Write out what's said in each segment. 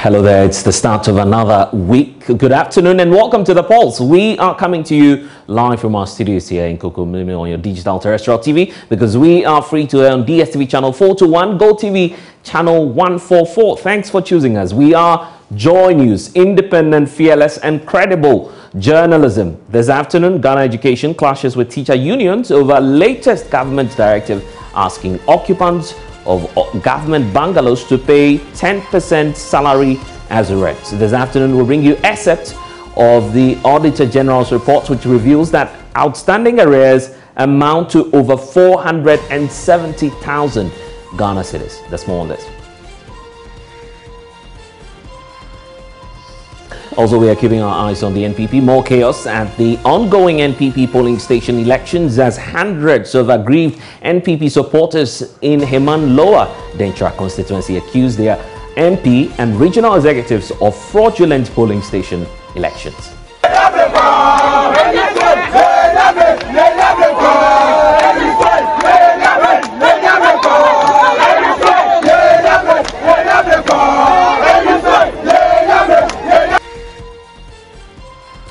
Hello there, it's the start of another week. Good afternoon and welcome to The Pulse. We are coming to you live from our studios here in Kokomlimi on your digital terrestrial TV because we are free to air on DSTV channel 421, GoTV channel 144. Thanks for choosing us. We are Joy News, independent, fearless and credible journalism. This afternoon, Ghana Education clashes with teacher unions over latest government directive asking occupants of government bungalows to pay 10% salary as a rent. So this afternoon, we'll bring you excerpts of the Auditor General's report, which reveals that outstanding arrears amount to over 470,000 Ghana cedis. That's more on this. Also, we are keeping our eyes on the NPP. More chaos at the ongoing NPP polling station elections as hundreds of aggrieved NPP supporters in Heman Lower Dentra constituency accuse their MP and regional executives of fraudulent polling station elections.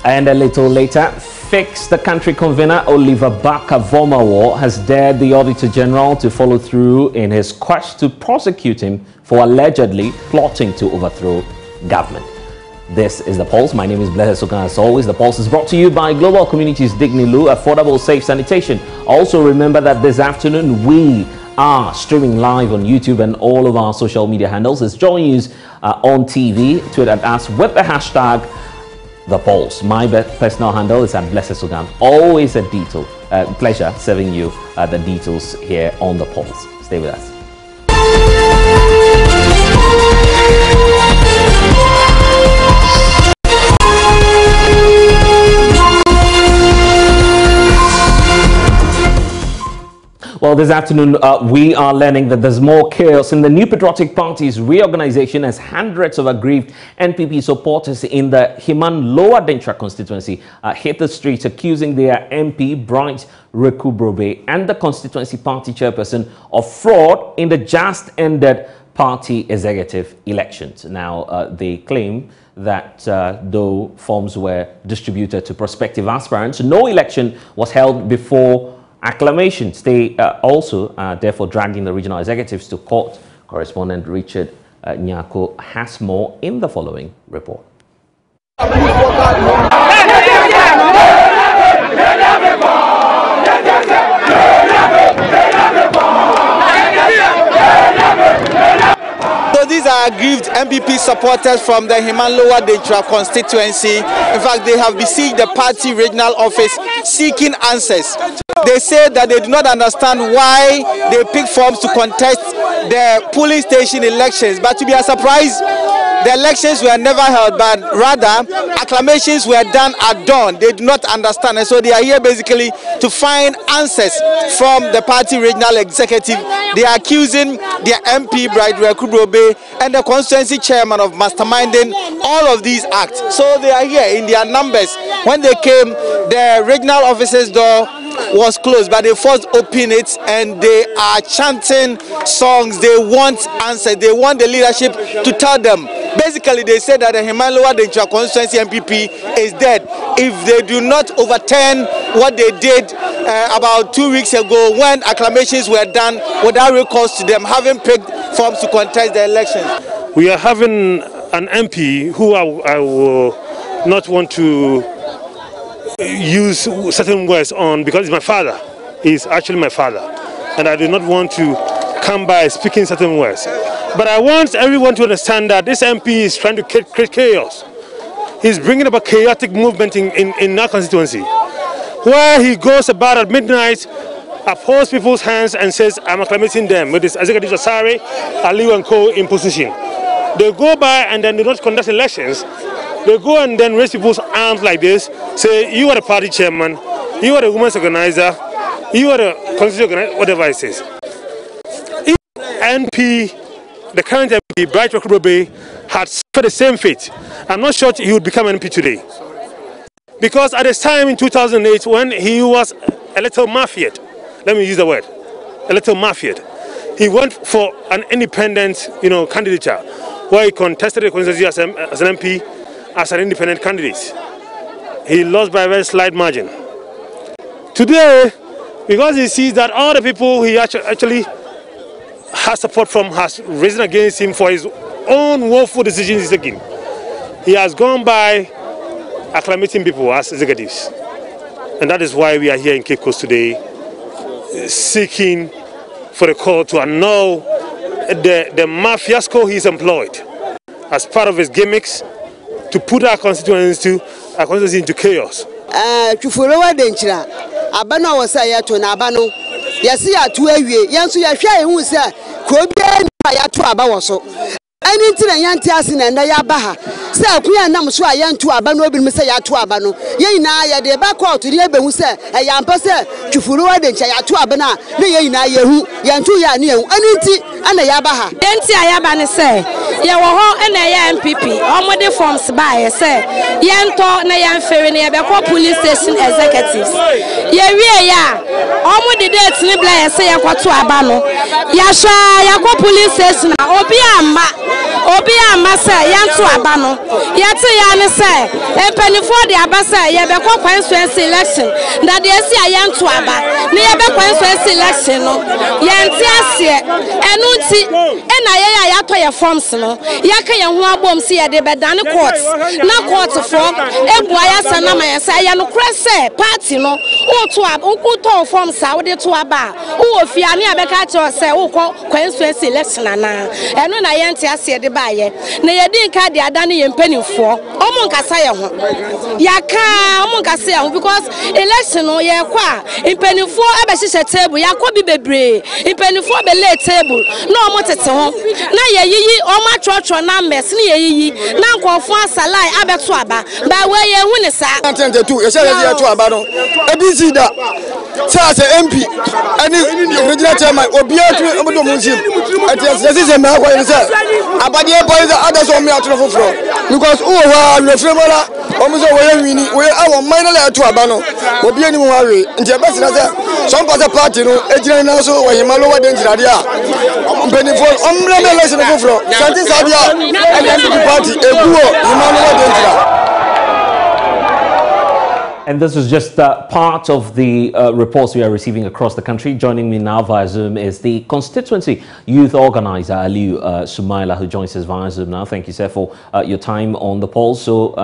And a little later, Fix the Country convener Oliver Baka-Vomawo has dared the Auditor General to follow through in his quest to prosecute him for allegedly plotting to overthrow government. This is The Pulse. My name is Blessed Sokan. As always, The Pulse is brought to you by Global Communities Dignilu, affordable, safe sanitation. Also remember that this afternoon we are streaming live on YouTube and all of our social media handles. It's JoyNews on TV. Tweet at us with the hashtag The Pulse. My personal handle is at Blessed Sogan. Always a pleasure serving you the details here on The Pulse. Stay with us. Well, this afternoon, we are learning that there's more chaos in the New Patriotic Party's reorganization as hundreds of aggrieved NPP supporters in the Heman Lower Dentra constituency hit the streets accusing their MP, Bright Rekubrobe, and the constituency party chairperson of fraud in the just ended party executive elections. Now, they claim that though forms were distributed to prospective aspirants, no election was held before acclamations. They also therefore dragging the regional executives to court. Correspondent Richard Nyako has more in the following report. These are aggrieved MPP supporters from the Heman Lower Dentra constituency. In fact, they have besieged the party regional office seeking answers. They say that they do not understand why they pick forms to contest the polling station elections. But to be a surprise, the elections were never held, but rather acclamations were done at dawn. They do not understand, and so they are here basically to find answers from the party regional executive. They are accusing their MP, Bright Rekubrobe, and the constituency chairman of masterminding all of these acts. So they are here in their numbers. When they came, the regional office's door was closed, but they forced open it and they are chanting songs. They want answers. They want the leadership to tell them. Basically, they said that the Heman Lower Dentra constituency MPP is dead if they do not overturn what they did about 2 weeks ago when acclamations were done without recourse to them having picked forms to contest the elections. We are having an MP who I will not want to use certain words on because he's my father. He's actually my father, and I do not want to come by speaking certain words. But I want everyone to understand that this MP is trying to create chaos. He's bringing up a chaotic movement in our constituency, where he goes about at midnight, upholds people's hands and says, I'm acclimating them with this Executive Asare, Aliu and Co. in position. They go by and then they don't conduct elections. They go and then raise people's arms like this, say, you are the party chairman, you are the women's organizer, you are the constituency organizer, whatever it says. If NP, the current MP, Bright Rekubrobe, had suffered the same fate, I'm not sure he would become MP today. Because at this time in 2008, when he was a little mafiaed, let me use the word, a little mafiaed, he went for an independent, candidature. where he contested the constituency as an MP, as an independent candidate. He lost by a very slight margin. Today, because he sees that all the people he actually has support from has risen against him for his own woeful decisions he's taking, he has gone by acclimating people as executives. And that is why we are here in Cape Coast today, seeking for the court to annul the mafiasco he's employed as part of his gimmicks to put our constituency into chaos. Abano was a to Nabano. Yes, ya to a year, Yansu Yasha, who said, Kobe, Yato Abawaso. Anything a young Tassin and Nayabaha. Say, we are not so a young to Abano, Messiah to Abano. Yea, na de back out to the Ebe who said, a young person to Furua de Chayatu Abana, Yea, na Yahu, Yantu Yanu, anything and a Yabaha. Yanti Ayabane say, Yawaho and a MPP, already forms by, say, Yanto Nayan Ferry, Bako police station executives. Ya, already dates Nibla say Aquatu Abano. Yasha, Yako police station, Obia Massa, Yantu Abano. Yatu Yana say, a penny for the Abasa, Yabako constituency election, that the SCI Yantu Abba, near constituency election, Yantia, and Uti, and I Yatoya forms, Yaka and Wabom see a debadana courts, no court for Ebuaya Sanama, Sayano Cresse, party, no, Uto forms Saudi to Abba, who Fiani Abakato say, Uko, constituency election, and when I Yantia see the buyer, Nayadin Kadi Adani and Penny for Omonkasaya, Yaka, Omonkasaya, because election or Yakwa, in Penny for Abashisha table, Yakobi Bebre, in Penny for Belay table, no more at home. Now ye, all my church or numbers, near ye, now go for Salai Abatuaba, by way you win a sack. I tend to do a Abano, a busy that says MP, and the original chairman will be able to museum. This is a man who is about the boys that others on me out of the floor. Because who are the Fremora, almost we are minor to Abano, will be any worry. In the best, some other party, Adrian also, or Himalawa Denjaria. Penny for lesson of the floor. Santi Sabia, and the party, a poor Himalawa Denjaria. And this is just part of the reports we are receiving across the country. Joining me now via Zoom is the constituency youth organizer, Aliu Sumaila, who joins us via Zoom now. Thank you, sir, for your time on the poll. So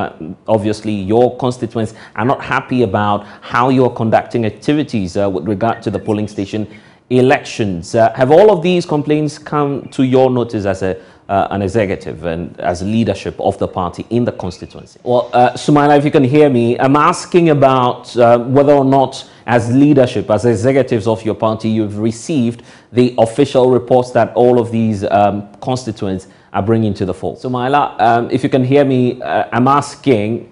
obviously your constituents are not happy about how you're conducting activities with regard to the polling station elections. Have all of these complaints come to your notice as an executive and as leadership of the party in the constituency? Well, Sumaila, if you can hear me, I'm asking about whether or not as leadership, as executives of your party, you've received the official reports that all of these constituents are bringing to the fold. Sumaila, if you can hear me, I'm asking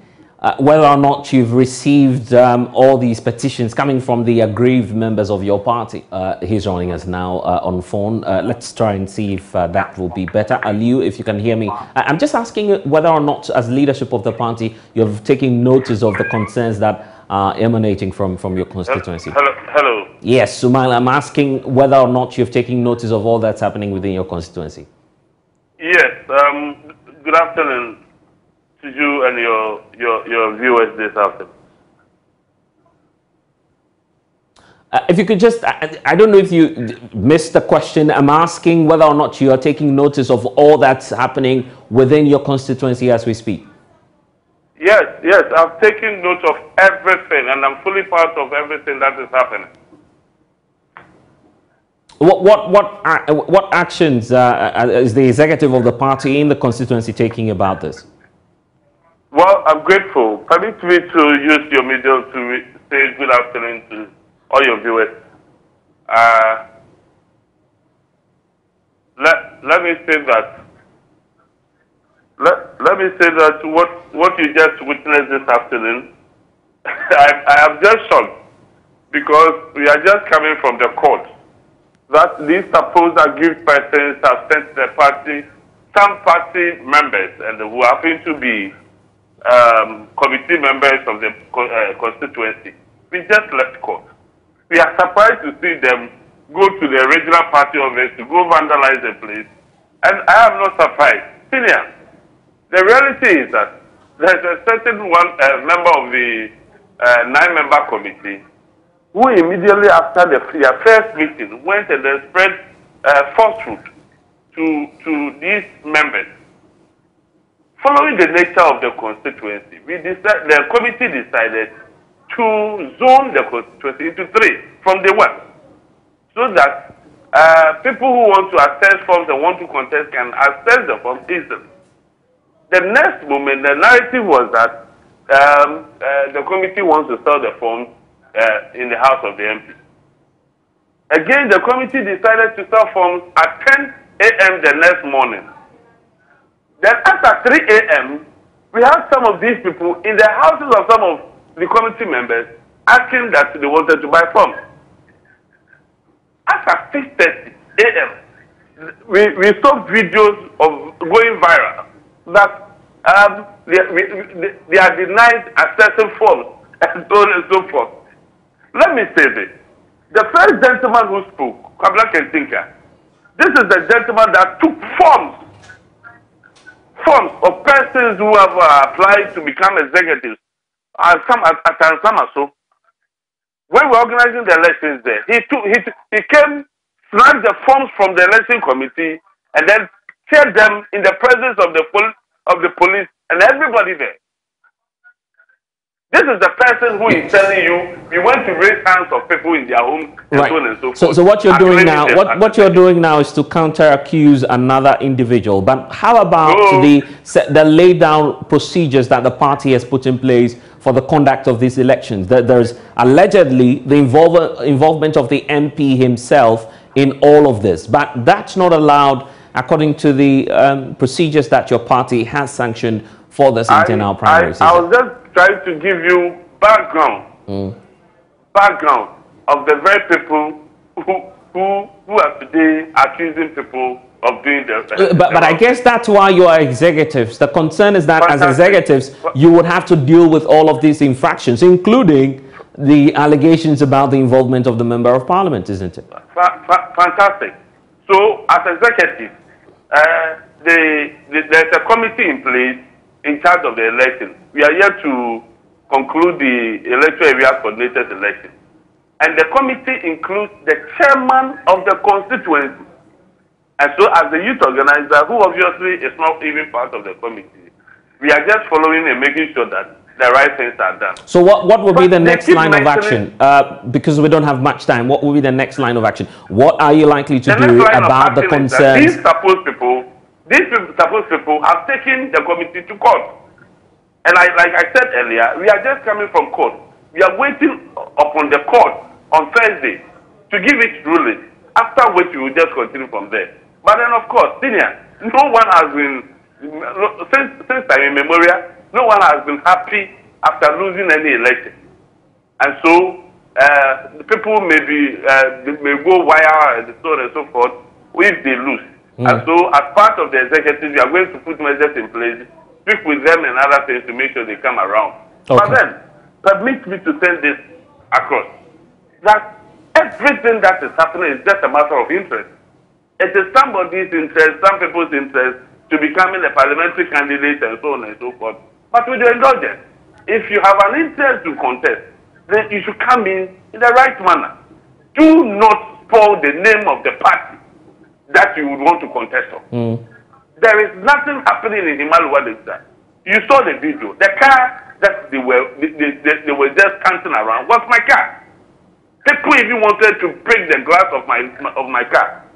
whether or not you've received all these petitions coming from the aggrieved members of your party. He's joining us now on phone. Let's try and see if that will be better. Aliu, if you can hear me. I'm just asking whether or not, as leadership of the party, you've taken notice of the concerns that are emanating from your constituency. Hello. Yes, Sumaila, I'm asking whether or not you've taken notice of all that's happening within your constituency. Yes, good afternoon to you and your viewers this afternoon. If you could just, I don't know if you missed the question. I'm asking whether or not you are taking notice of all that's happening within your constituency as we speak. Yes, I've taken note of everything, and I'm fully part of everything that is happening. What actions is the executive of the party in the constituency taking about this? Well, I'm grateful. Permit me to use your medium to say good afternoon to all your viewers. Let me say that. Let me say that what you just witnessed this afternoon, I am just shocked because we are just coming from the court that these supposed aggrieved persons have sent the party, some party members, and who happen to be committee members of the constituency. We just left court. We are surprised to see them go to the original party office to go vandalize the place. And I am not surprised Senior, the reality is that there's a certain member of the 9-member committee who immediately after their first meeting went and then spread falsehood to these members. Following the nature of the constituency, the committee decided to zone the constituency into 3 from the one, so that people who want to access forms and want to contest can access the forms easily. The next moment, the narrative was that the committee wants to sell the forms in the house of the MP. Again, the committee decided to sell forms at 10 a.m. the next morning. Then after 3 a.m., we had some of these people in the houses of some of the committee members asking that they wanted to buy forms. After 6:30 a.m., we saw videos of going viral that they are denied accessing forms and so on and so forth. Let me say this. The first gentleman who spoke, Kabla Kentinka, this is the gentleman that took forms of persons who have applied to become executives, and some are so. When we were organizing the elections there, he came, snatched the forms from the election committee, and then teared them in the presence of the police and everybody there. This is the person who is telling you we want to raise hands of people in their home and so on and so forth. So what you're doing now, what you're doing now is to counter-accuse another individual. But how about the laid down procedures that the party has put in place for the conduct of these elections? There's allegedly the involvement of the MP himself in all of this, but that's not allowed according to the procedures that your party has sanctioned for the internal primaries. I was just trying to give you background of the very people who are today accusing people of doing the but I guess that's why you are executives. The concern is that as executives, you would have to deal with all of these infractions, including the allegations about the involvement of the Member of Parliament, isn't it? Fantastic. So, as executives, there's a committee in place in charge of the election. We are here to conclude the electoral area coordinated election. And the committee includes the chairman of the constituency. And so as the youth organizer, who obviously is not even part of the committee, we are just following and making sure that the right things are done. So what will be the next line of action? Because we don't have much time, what will be the next line of action? What are you likely to do about the concerns? These supposed people have taken the committee to court. And like I said earlier, we are just coming from court. We are waiting upon the court on Thursday to give its ruling, after which we will just continue from there. But then, of course, Senior, no one has been, since time immemorial, no one has been happy after losing any election. And so, the people may go wire and so on and so forth if they lose. And so, as part of the executive, we are going to put measures in place, speak with them and other things to make sure they come around. Okay. But then, permit me to send this across, that everything that is happening is just a matter of interest. It is somebody's interest, some people's interest, to becoming a parliamentary candidate and so on and so forth. But with your indulgence, if you have an interest to contest, then you should come in the right manner. Do not spoil the name of the party that you would want to contest on. There is nothing happening in Himalaya this time. You saw the video. The car that they were just canting around was my car. People even wanted to break the glass of my car.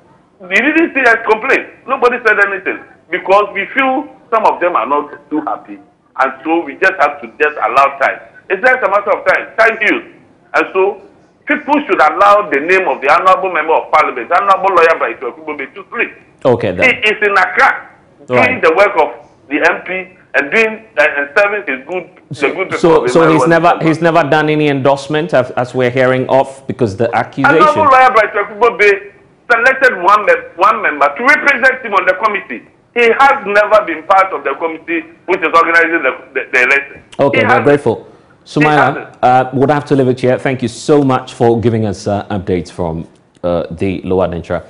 They didn't see us complain. Nobody said anything because we feel some of them are not too happy, and so we just have to just allow time. It's just a matter of time. Time heals, and so people should allow the name of the honorable member of parliament, the honorable lawyer by to sleep. Okay, then. He is in Accra doing the work of the MP and doing and serving his good people. So he's never done any endorsement as we're hearing of, because the accusation. Honorable lawyer by selected one member to represent him on the committee. He has never been part of the committee which is organizing the election. Okay, we're grateful. Sumaila, would have to leave it here. Thank you so much for giving us updates from the Lower Dentra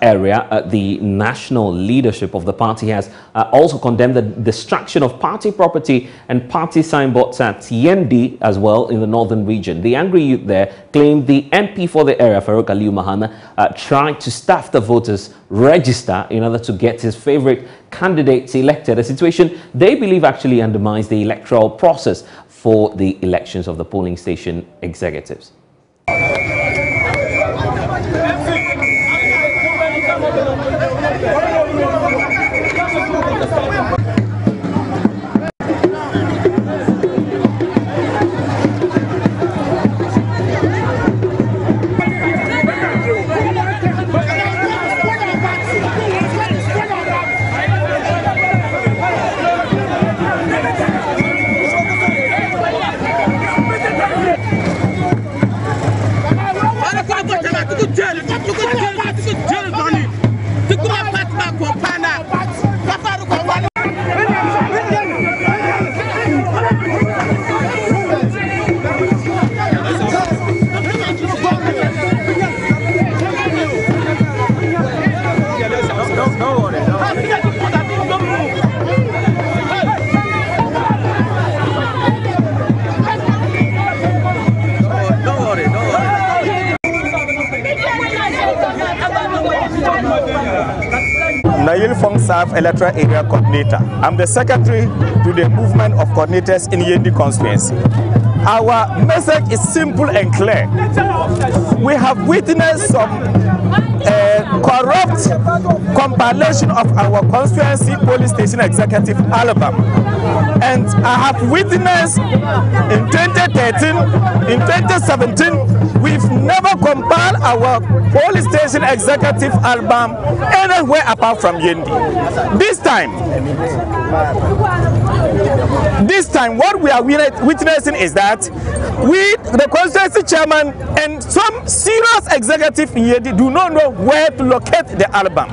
area. The national leadership of the party has also condemned the destruction of party property and party signboards at Yendi as well in the northern region. The angry youth there claimed the MP for the area, Farouk Aliu Mahama, tried to staff the voters' register in order to get his favorite candidates elected, a situation they believe actually undermines the electoral process for the elections of the polling station executives. Electoral Area Coordinator. I'm the secretary to the movement of coordinators in Yendi constituency. Our message is simple and clear. We have witnessed some corrupt compilation of our constituency police station executive album. And I have witnessed in 2013, in 2017, we've never compiled our police station executive album anywhere apart from Yendi. This time, what we are witnessing is that the constituency chairman and some serious executive in Yendi do not know where to locate the album.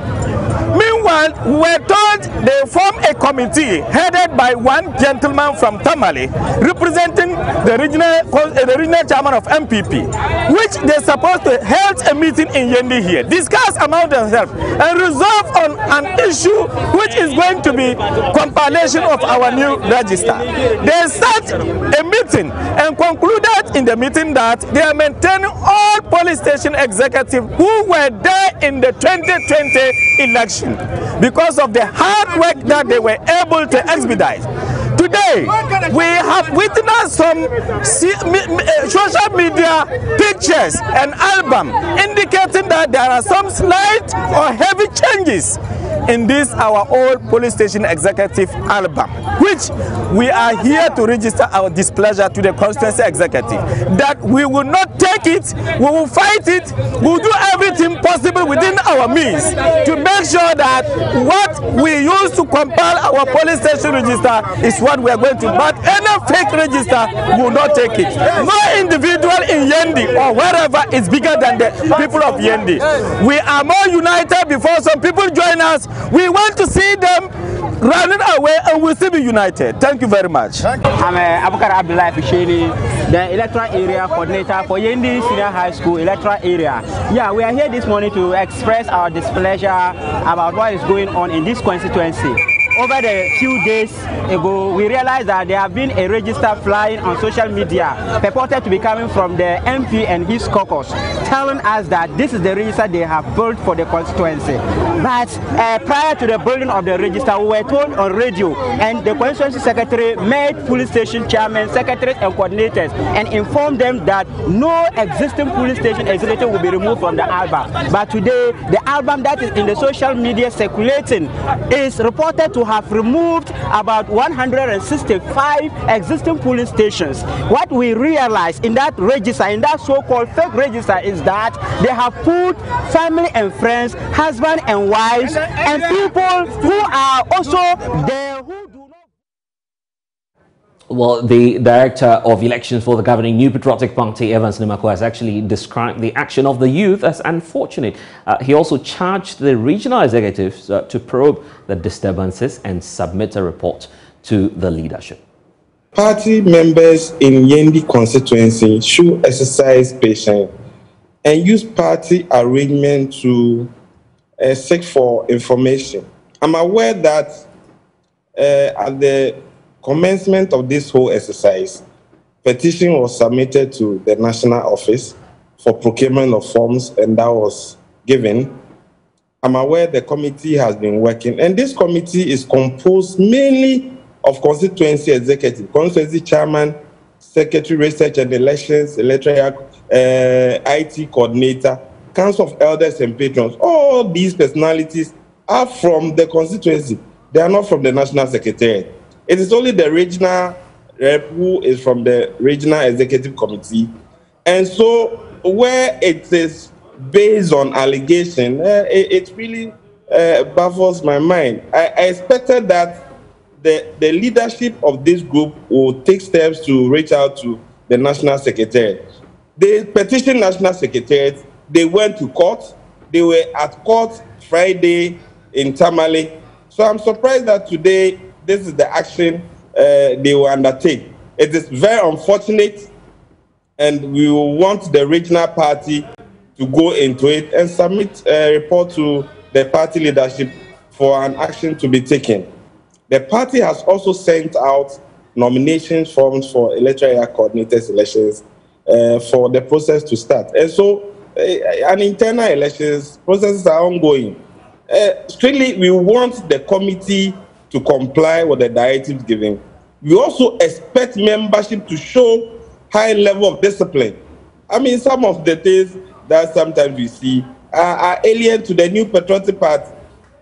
Meanwhile, we were told they form a committee headed by one gentleman from Tamale, representing the regional chairman of MPP, which they're supposed to hold a meeting in Yendi here, discuss among themselves, and resolve on an issue which is going to be compilation of our new register. They set a meeting and concluded in the meeting that they are maintaining all police station executives who were there in the 2020 election because of the hard work that they were able to expedite. Today, we have witnessed some social media pictures and album indicating that there are some slight or heavy changes in this our old police station executive album, which we are here to register our displeasure to the constituency executive, that we will not take it, we will fight it, we will do everything possible within our means to make sure that what we use to compile our police station register is what we are going to, but any fake register will not take it. No individual in Yendi or wherever is bigger than the people of Yendi. We are more united before some people join us. We want to see them running away and we'll still be united. Thank you very much. I'm Abukar Abdullah Fisheni, the electoral area coordinator for Yendi Senior High School electoral area. Yeah, we are here this morning to express our displeasure about what is going on in this constituency. Over the few days ago, we realized that there have been a register flying on social media purported to be coming from the MP and his caucus, telling us that this is the register they have built for the constituency. But prior to the building of the register, we were told on radio, and the constituency secretary met police station chairmen, secretaries and coordinators and informed them that no existing police station executive will be removed from the album. But today, the album that is in the social media circulating is reported to have removed about 165 existing polling stations. What we realized in that register, in that so-called fake register, is that they have put family and friends, husband and wives, and people who are also there who do not. Well, the director of elections for the governing New Patriotic Party, Evans Nimako, has actually described the action of the youth as unfortunate. He also charged the regional executives to probe the disturbances and submit a report to the leadership. Party members in Yendi constituency should exercise patience and use party arrangement to seek for information. I'm aware that at the commencement of this whole exercise, petition was submitted to the national office for procurement of forms, and that was given. I'm aware the committee has been working, and this committee is composed mainly of constituency executive, constituency chairman, secretary, research and elections, electoral, IT coordinator, council of elders and patrons. All these personalities are from the constituency. They are not from the national secretariat. It is only the regional rep who is from the regional executive committee. And so where it is based on allegation, it really baffles my mind. I expected that the leadership of this group will take steps to reach out to the national secretariat. They petitioned national secretariat. They went to court. They were at court Friday in Tamale. So I'm surprised that today this is the action they will undertake. It is very unfortunate, and we will want the regional party to go into it and submit a report to the party leadership for an action to be taken. The party has also sent out nomination forms for electoral coordinators elections for the process to start. And so an internal elections processes are ongoing. Strictly, we want the committee to comply with the directives given. We also expect membership to show high level of discipline. I mean, some of the things that sometimes we see are alien to the new patriotic party.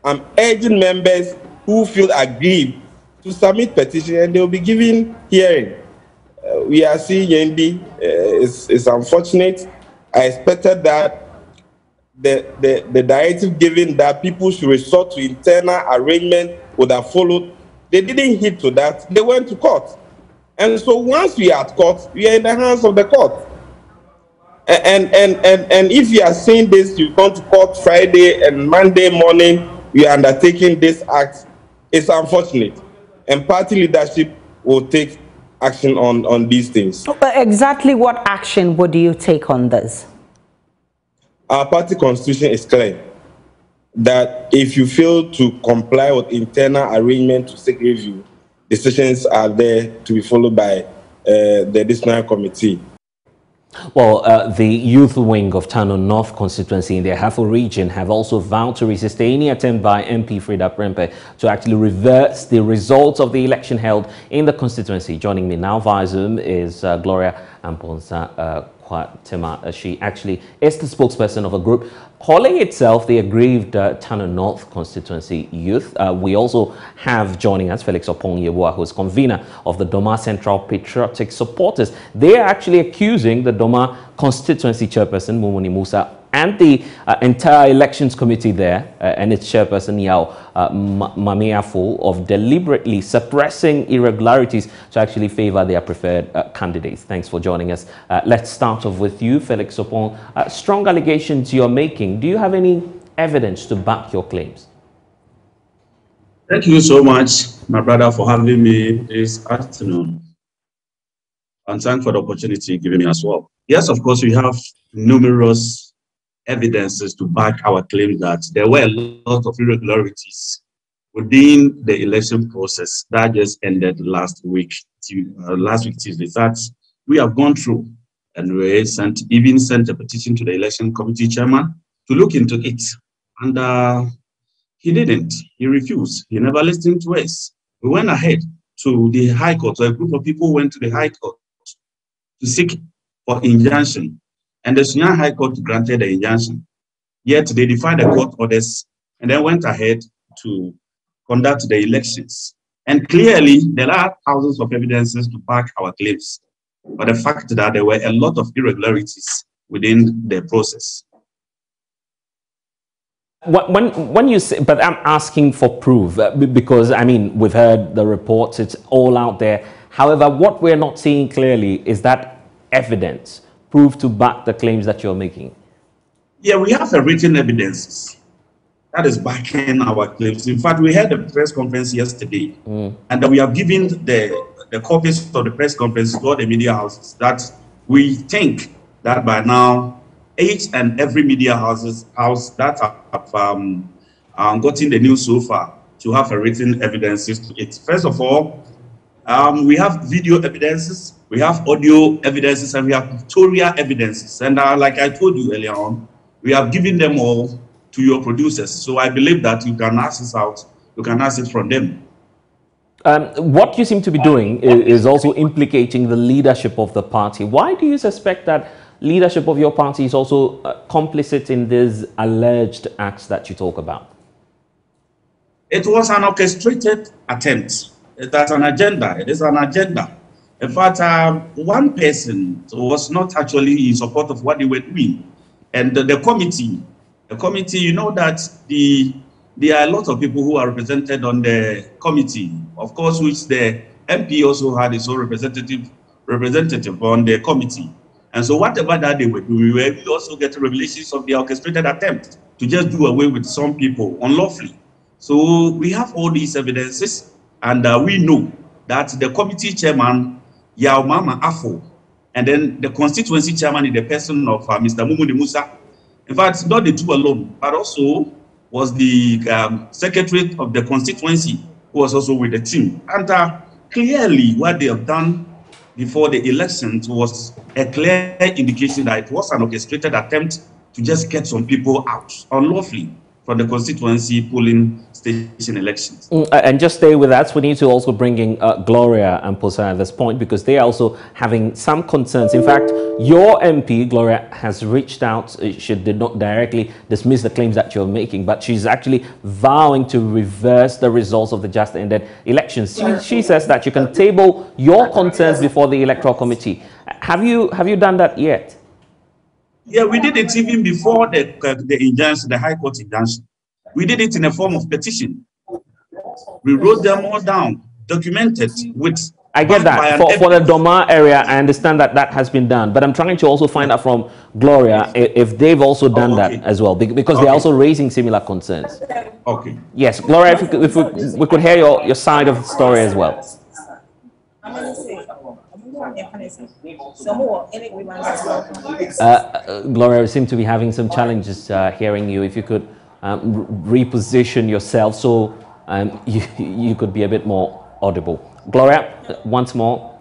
I'm urging members who feel aggrieved to submit petition, and they will be given hearing. We are seeing Yendi. It's unfortunate. I expected that the directive given that people should resort to internal arrangement would have followed. They didn't hit to that. They went to court. And so once we are at court, we are in the hands of the court. And if you are seeing this, you come to court Friday and Monday morning, we are undertaking this act. It's unfortunate. And party leadership will take action on these things. But exactly what action would you take on this? Our party constitution is clear that if you fail to comply with internal arrangement to seek review, decisions are there to be followed by the disciplinary committee. Well, the youth wing of Tano North constituency in the Ahafo region have also vowed to resist any attempt by MP Frida Prempeh to actually reverse the results of the election held in the constituency. Joining me now via Zoom is Gloria Amponsa Kwatema. She actually is the spokesperson of a group calling itself the aggrieved Tano North constituency youth. We also have joining us Felix Opong-Yeboah, who is convener of the Doma Central Patriotic Supporters. They are actually accusing the Doma constituency chairperson, Mumuni Musa, and the entire elections committee there and its chairperson, Yao Mamiafo, of deliberately suppressing irregularities to actually favor their preferred candidates. Thanks for joining us. Let's start off with you, Felix Opong. Strong allegations you're making. Do you have any evidence to back your claims? Thank you so much, my brother, for having me this afternoon. And thanks for the opportunity given me as well. Yes, of course, we have numerous evidences to back our claim that there were a lot of irregularities within the election process that just ended last week Tuesday. That we have gone through, and we even sent a petition to the election committee chairman to look into it. And he didn't. He refused. He never listened to us. We went ahead to the High Court. So a group of people went to the High Court to seek for injunction. And the Syria High Court granted the injunction. Yet they defied the court orders and then went ahead to conduct the elections. And clearly, there are thousands of evidences to back our claims. But the fact that there were a lot of irregularities within the process. When you say, but I'm asking for proof because, I mean, we've heard the reports, it's all out there. However, what we're not seeing clearly is that evidence, proof to back the claims that you're making. Yeah, we have a written evidence that is backing our claims. In fact, we had a press conference yesterday, and we have given the copies of the press conference to all the media houses that we think that by now each and every media house that have gotten the news so far to have a written evidences to it. First of all, we have video evidences, we have audio evidences, and we have pictorial evidences. And like I told you earlier on, we have given them all to your producers. So I believe that you can access out, you can access from them. What you seem to be doing is also implicating the leadership of the party. Why do you suspect that leadership of your party is also complicit in these alleged acts that you talk about? It was an orchestrated attempt. That's an agenda. It is an agenda. In fact, one person was not actually in support of what they were doing. And the committee, you know that there are a lot of people who are represented on the committee, of course, which the MP also had his own representative on the committee. And so whatever that they were doing, we also get revelations of the orchestrated attempt to just do away with some people unlawfully. So we have all these evidences, and we know that the committee chairman, Yao Mama Afo, and then the constituency chairman in the person of Mr. Mumuni Musa, in fact, not the two alone, but also was the secretary of the constituency who was also with the team. And clearly what they have done before the elections was a clear indication that it was an orchestrated attempt to just get some people out unlawfully from the constituency polling station elections. And just stay with that. We need to also bring in Gloria and Posa at this point, because they are also having some concerns. In fact, your MP, Gloria, has reached out. She did not directly dismiss the claims that you're making, but she's actually vowing to reverse the results of the just ended elections. She says that you can table your concerns before the Electoral Committee. Have you done that yet? Yeah, we did it even before the injunction, the High Court injunction. We did it in a form of petition. We wrote them all down, documented with... I get that. For the Doma area, I understand that that has been done. But I'm trying to also find out from Gloria if they've also done that as well, because they're also raising similar concerns. Okay. Yes, Gloria, if we could hear your side of the story as well. Gloria, we seem to be having some challenges hearing you. If you could reposition yourself so you could be a bit more audible. Gloria, once more.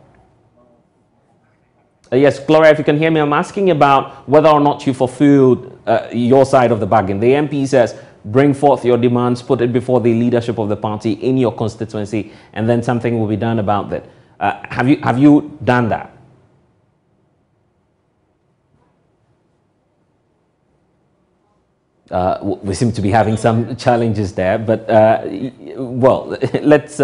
Yes, Gloria, if you can hear me, I'm asking about whether or not you fulfilled your side of the bargain. The MP says, bring forth your demands, put it before the leadership of the party in your constituency, and then something will be done about that. Have you done that? We seem to be having some challenges there, but well, let's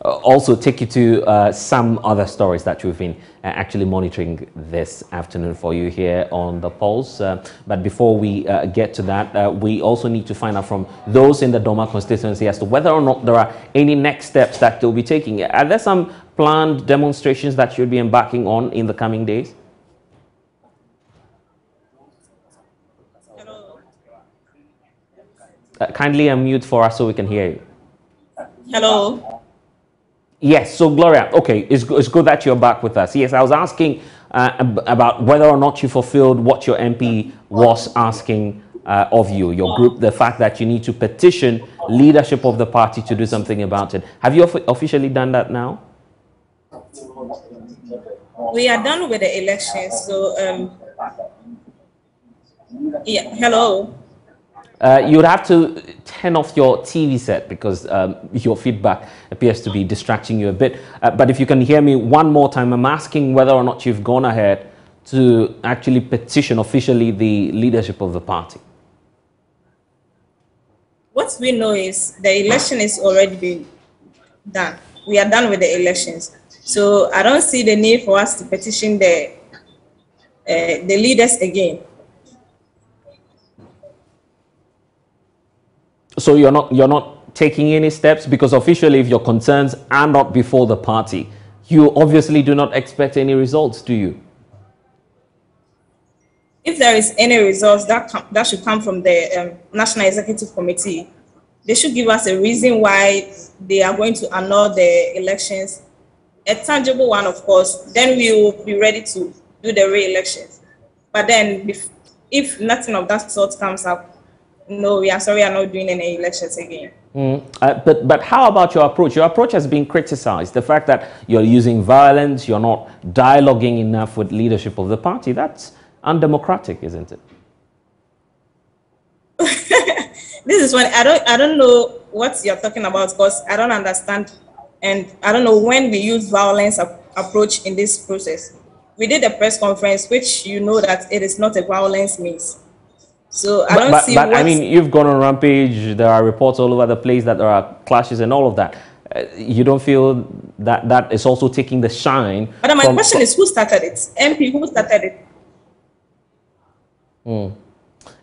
also take you to some other stories that we've been actually monitoring this afternoon for you here on The Pulse. But before we get to that, we also need to find out from those in the Doma constituency as to whether or not there are any next steps that they'll be taking. Are there some planned demonstrations that you'll be embarking on in the coming days? Kindly unmute for us so we can hear you. Hello. Yes, so Gloria, okay, it's good that you're back with us. Yes, I was asking about whether or not you fulfilled what your MP was asking of you, your group, the fact that you need to petition leadership of the party to do something about it. Have you officially done that now? We are done with the elections, so yeah, hello. You'd have to turn off your TV set because your feedback appears to be distracting you a bit. But if you can hear me one more time, I'm asking whether or not you've gone ahead to actually petition officially the leadership of the party. What we know is the election is already been done. We are done with the elections. So I don't see the need for us to petition the leaders again. So you're not taking any steps because officially, if your concerns are not before the party, you obviously do not expect any results, do you? If there is any results that should come from the National Executive Committee, they should give us a reason why they are going to annul the elections, a tangible one, of course. Then we will be ready to do the re-elections. But then if nothing of that sort comes up, no, we are sorry, we are not doing any elections again. But how about your approach? Your approach has been criticized. The fact that you're using violence, you're not dialoguing enough with leadership of the party, that's undemocratic, isn't it? This is when I don't know what you're talking about, because I don't understand, and I don't know when we use violence approach in this process. We did a press conference, which you know that it is not a violence means. So I don't see. But I mean, you've gone on rampage. There are reports all over the place that there are clashes and all of that. You don't feel that that is also taking the shine? But my question is, who started it? MP, who started it?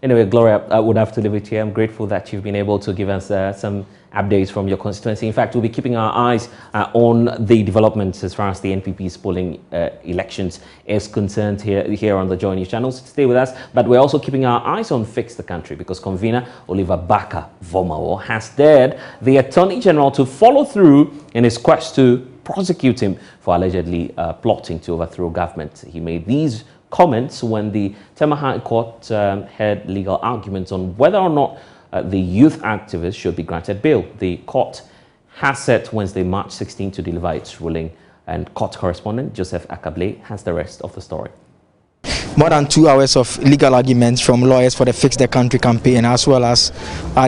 Anyway, Gloria, I would have to leave it here. I'm grateful that you've been able to give us some updates from your constituency. In fact, we'll be keeping our eyes on the developments as far as the NPP's polling elections is concerned here on the JoyNews channel. So stay with us. But we're also keeping our eyes on Fix the Country, because convener Oliver Baka-Vomawo has dared the Attorney General to follow through in his quest to prosecute him for allegedly plotting to overthrow government. He made these comments when the Tema High Court heard legal arguments on whether or not the youth activists should be granted bail. The court has set Wednesday, March 16 to deliver its ruling, and court correspondent Joseph Akable has the rest of the story. More than 2 hours of legal arguments from lawyers for the Fix the Country campaign, as well as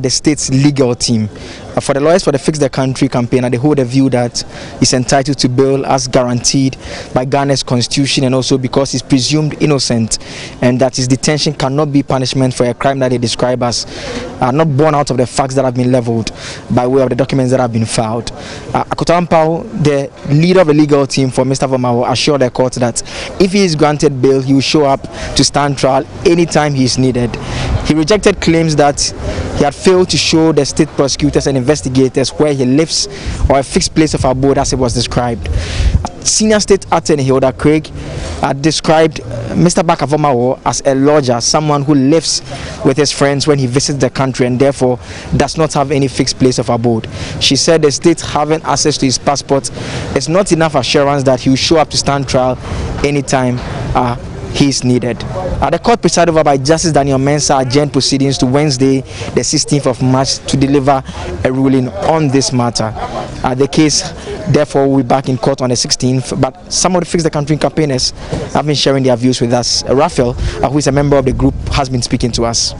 the state's legal team. For the lawyers for the Fix the Country campaign, they hold a view that he's entitled to bail as guaranteed by Ghana's constitution, and also because he's presumed innocent, and that his detention cannot be punishment for a crime that they describe as not born out of the facts that have been leveled by way of the documents that have been filed. Akotampao, the leader of the legal team for Mr. Vomawo, assured the court that if he is granted bail, he will show up to stand trial anytime he is needed. He rejected claims that he had failed to show the state prosecutors and investigators where he lives or a fixed place of abode as it was described. Senior State Attorney Hilda Craig described Mr. Baka-Vomawo as a lodger, someone who lives with his friends when he visits the country and therefore does not have any fixed place of abode. She said the state having access to his passport is not enough assurance that he will show up to stand trial anytime he is needed. The court presided over by Justice Daniel Mensah adjourned proceedings to Wednesday, the 16th of March, to deliver a ruling on this matter. The case, therefore, will be back in court on the 16th, but some of the Fix the Country campaigners have been sharing their views with us. Raphael, who is a member of the group, has been speaking to us.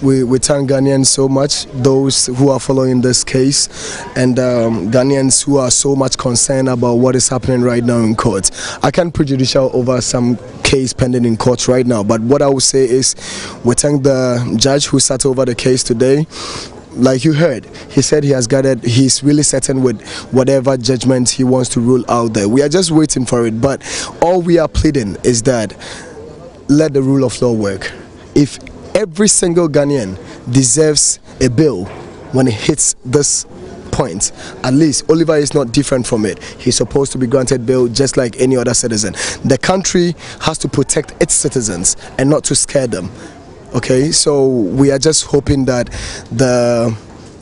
We thank Ghanaians so much, those who are following this case, and Ghanaians who are so much concerned about what is happening right now in court. I can't prejudicial over some case pending in court right now, but what I will say is we thank the judge who sat over the case today. Like you heard, he said he's really certain with whatever judgment he wants to rule out there. We are just waiting for it, but all we are pleading is that let the rule of law work. If every single Ghanaian deserves a bail when it hits this point, at least Oliver is not different from it. He's supposed to be granted bail just like any other citizen. The country has to protect its citizens and not to scare them. Okay, so we are just hoping that the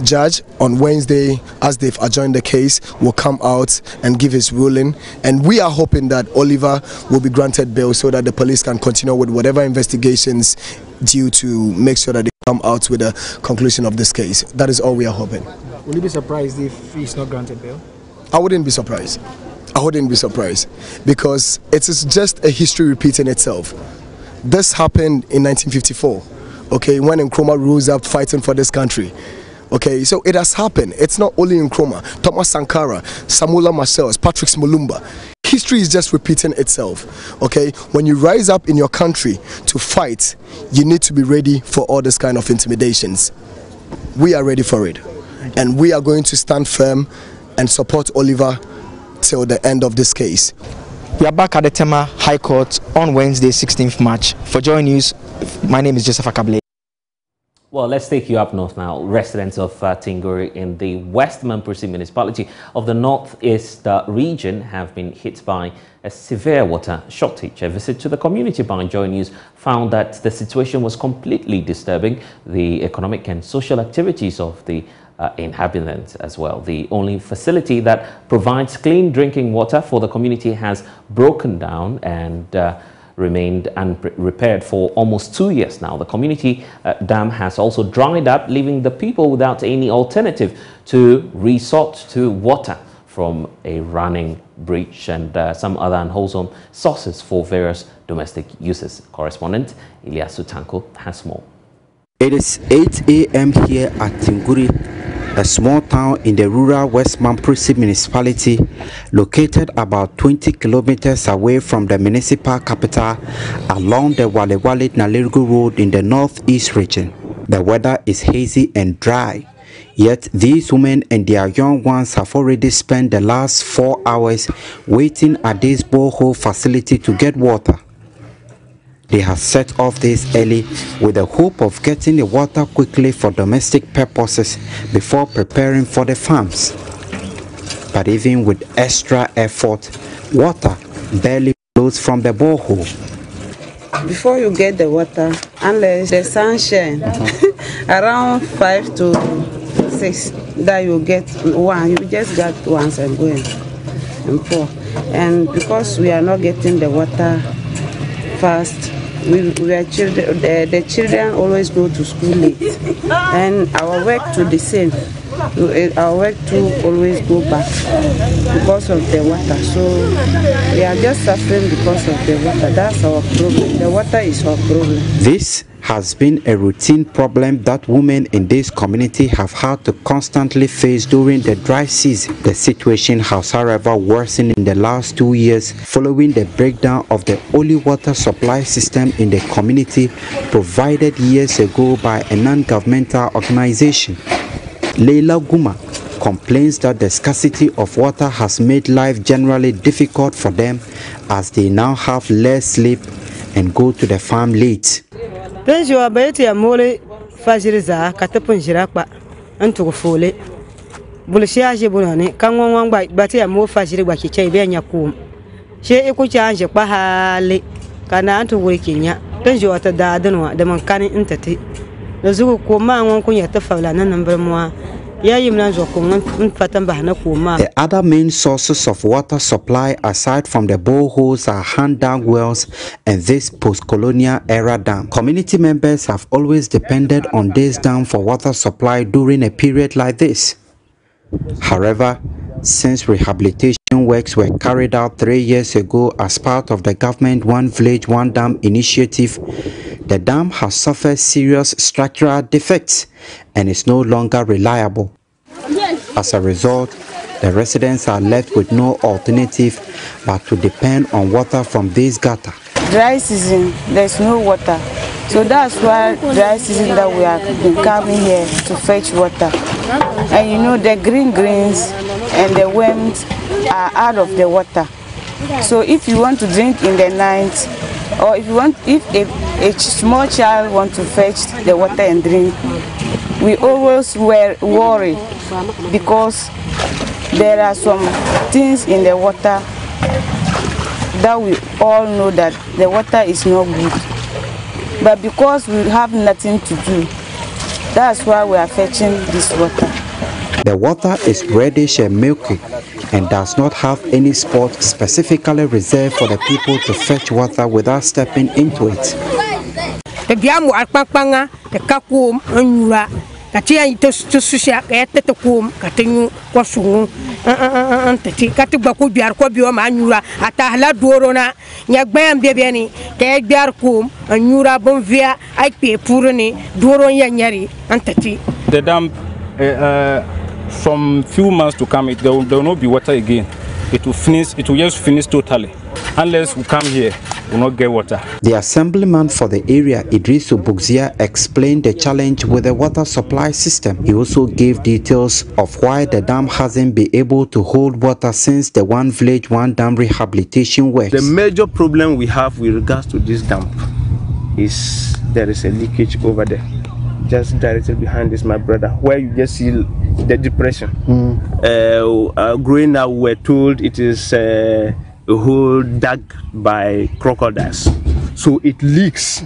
judge on Wednesday, as they've adjourned the case, will come out and give his ruling, and we are hoping that Oliver will be granted bail so that the police can continue with whatever investigations due to make sure that they come out with a conclusion of this case. That is all we are hoping. Will you be surprised if he's not granted bail? I wouldn't be surprised. I wouldn't be surprised, because it is just a history repeating itself. This happened in 1954, okay, when Nkrumah rose up fighting for this country. Okay, so it has happened. It's not only Nkrumah, Thomas Sankara, Samula Marcels, Patrick Smolumba. History is just repeating itself. Okay, when you rise up in your country to fight, you need to be ready for all this kind of intimidations. We are ready for it, and we are going to stand firm and support Oliver till the end of this case. We are back at the Tema High Court on Wednesday, 16th March. For JoyNews, my name is Joseph Akable. Well, let's take you up north now. Residents of Tinguri in the West Mamprasi municipality of the northeast region have been hit by a severe water shortage. A visit to the community by JoyNews found that the situation was completely disturbing the economic and social activities of the inhabitants as well. The only facility that provides clean drinking water for the community has broken down, and remained unrepaired for almost 2 years now. The community dam has also dried up, leaving the people without any alternative to resort to water from a running breach and some other unwholesome sources for various domestic uses. Correspondent Ilyasu Tanko has more. It is 8 a.m. here at Tinguri, a small town in the rural West Mamprisi municipality, located about 20 kilometers away from the municipal capital along the Wale-Wale-Nalerigu Road in the northeast region. The weather is hazy and dry, yet these women and their young ones have already spent the last 4 hours waiting at this borehole facility to get water. They have set off this early with the hope of getting the water quickly for domestic purposes before preparing for the farms. But even with extra effort, water barely flows from the borehole. Before you get the water, unless the sun shines, around 5 to 6, that you get one. You just get once and go and pour. And because we are not getting the water fast, we are children. The children always go to school late, and our work to the same. Our work to always go back because of the water. So we are just suffering because of the water. That's our problem. The water is our problem. This has been a routine problem that women in this community have had to constantly face during the dry season. The situation has, however, worsened in the last 2 years following the breakdown of the only water supply system in the community provided years ago by a non-governmental organization. Leila Guma complains that the scarcity of water has made life generally difficult for them as they now have less sleep and go to the farm late. The other main sources of water supply aside from the boreholes are hand-dug wells and this post-colonial era dam. Community members have always depended on this dam for water supply during a period like this. However, since rehabilitation works were carried out 3 years ago as part of the government One Village, One Dam initiative, the dam has suffered serious structural defects and is no longer reliable. As a result, the residents are left with no alternative but to depend on water from this gutter. Dry season, there's no water. So that's why dry season that we have been coming here to fetch water. And you know the greens and the worms are out of the water. So if you want to drink in the night, or if a small child wants to fetch the water and drink, we always worry because there are some things in the water that we all know that the water is not good. But because we have nothing to do, that's why we are fetching this water. The water is reddish and milky and does not have any spot specifically reserved for the people to fetch water without stepping into it. The dam, from few months to come, there will not be water again. It will just finish totally. Unless we come here, we will not get water. The assemblyman for the area, Idrisu Bugzia, explained the challenge with the water supply system. He also gave details of why the dam hasn't been able to hold water since the One Village, One Dam rehabilitation works. The major problem we have with regards to this dam is there is a leakage over there. Just directly behind this, my brother, where you just see the depression. Growing up, we're told it is a hole dug by crocodiles, so it leaks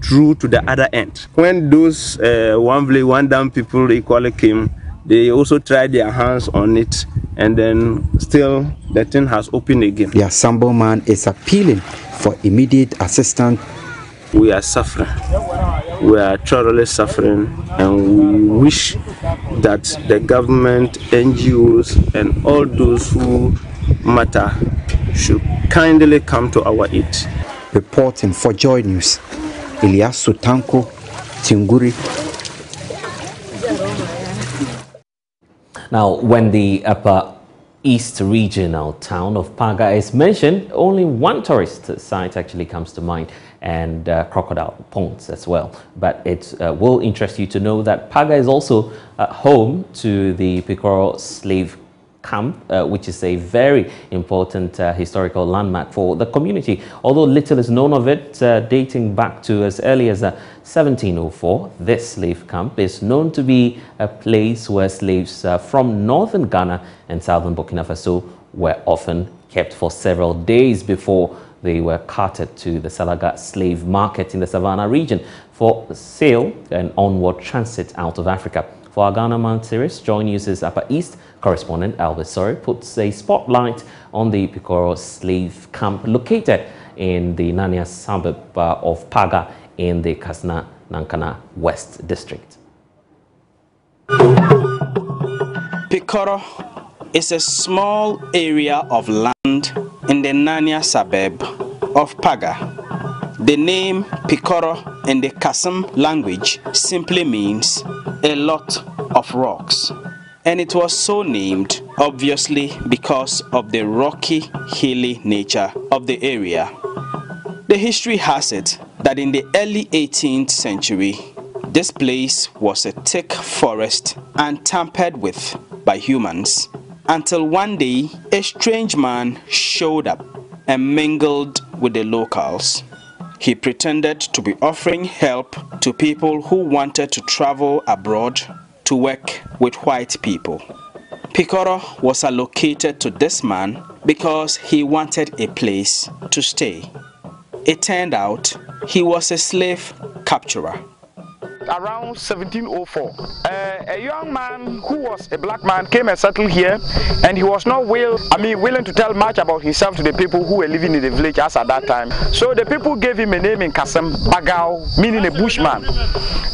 through to the other end. When those One Village, One Dam people equally came, they also tried their hands on it, and then still the thing has opened again. The assemblyman is appealing for immediate assistance. We are suffering. We are thoroughly suffering, and we wish that the government, NGOs, and all those who matter should kindly come to our aid. Reporting for Joy News, Elias Sutanko, Tinguri. Now, when the Upper East regional town of Paga is mentioned, only one tourist site actually comes to mind, and crocodile ponds as well. But it will interest you to know that Paga is also home to the Picoro slave camp, which is a very important historical landmark for the community. Although little is known of it, dating back to as early as 1704, this slave camp is known to be a place where slaves from northern Ghana and southern Burkina Faso were often kept for several days before they were carted to the Salaga slave market in the Savannah region for sale and onward transit out of Africa. For our Ghana Month series, JoyNews' Upper East correspondent Albert Sori puts a spotlight on the Picoro slave camp located in the Nania suburb of Paga in the Kasna Nankana West District. Picoro is a small area of land in the Nania suburb of Paga. The name Picoro in the Kasam language simply means a lot of rocks, and it was so named obviously because of the rocky, hilly nature of the area. The history has it that in the early 18th century, this place was a thick forest and tampered with by humans, until one day a strange man showed up and mingled with the locals. He pretended to be offering help to people who wanted to travel abroad to work with white people. Picoro was allocated to this man because he wanted a place to stay. It turned out he was a slave capturer. Around 1704, a young man who was a black man came and settled here, and he was not willing to tell much about himself to the people who were living in the village as at that time. So the people gave him a name in Kasem, Bagao, meaning a bushman.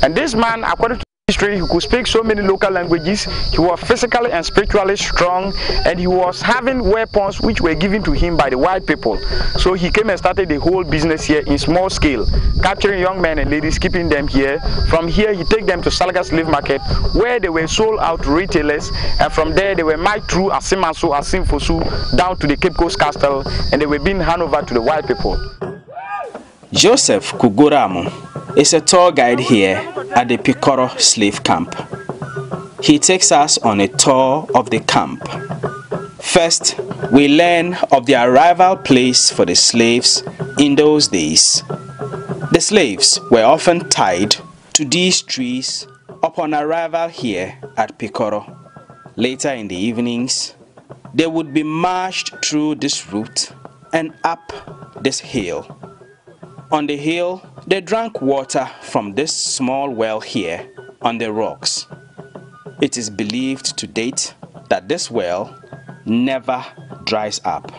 And this man, according to history, he could speak so many local languages. He was physically and spiritually strong, and he was having weapons which were given to him by the white people. So he came and started the whole business here in small scale, capturing young men and ladies, keeping them here. From here he take them to Salaga slave market, where they were sold out to retailers, and from there they were marched through Asimanso, Asimfosu down to the Cape Coast Castle, and they were being handed over to the white people. Joseph Kuguramo is a tour guide here at the Picoro slave camp. He takes us on a tour of the camp. First, we learn of the arrival place for the slaves in those days. The slaves were often tied to these trees upon arrival here at Picoro. Later in the evenings, they would be marched through this route and up this hill. On the hill, they drank water from this small well here on the rocks. It is believed to date that this well never dries up.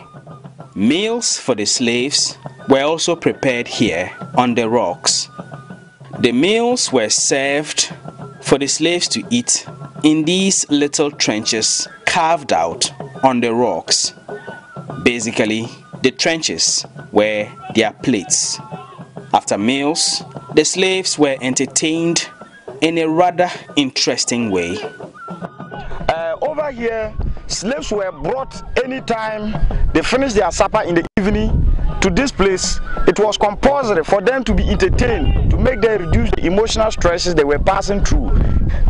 Meals for the slaves were also prepared here on the rocks. The meals were served for the slaves to eat in these little trenches carved out on the rocks. Basically, the trenches were their plates. After meals, the slaves were entertained in a rather interesting way. Over here, slaves were brought anytime they finished their supper in the evening to this place. It was compulsory for them to be entertained to make them reduce the emotional stresses they were passing through.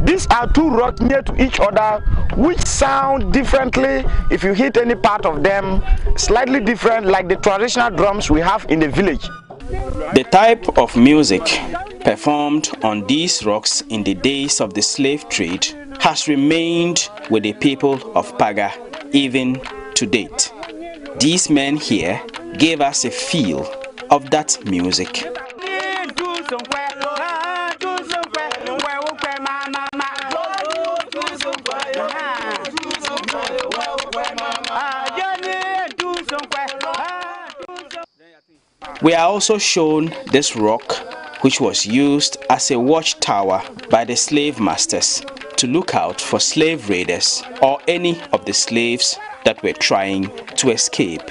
These are two rocks near to each other which sound differently if you hit any part of them, slightly different like the traditional drums we have in the village. The type of music performed on these rocks in the days of the slave trade has remained with the people of Paga even to date. These men here gave us a feel of that music. We are also shown this rock, which was used as a watchtower by the slave masters to look out for slave raiders or any of the slaves that were trying to escape.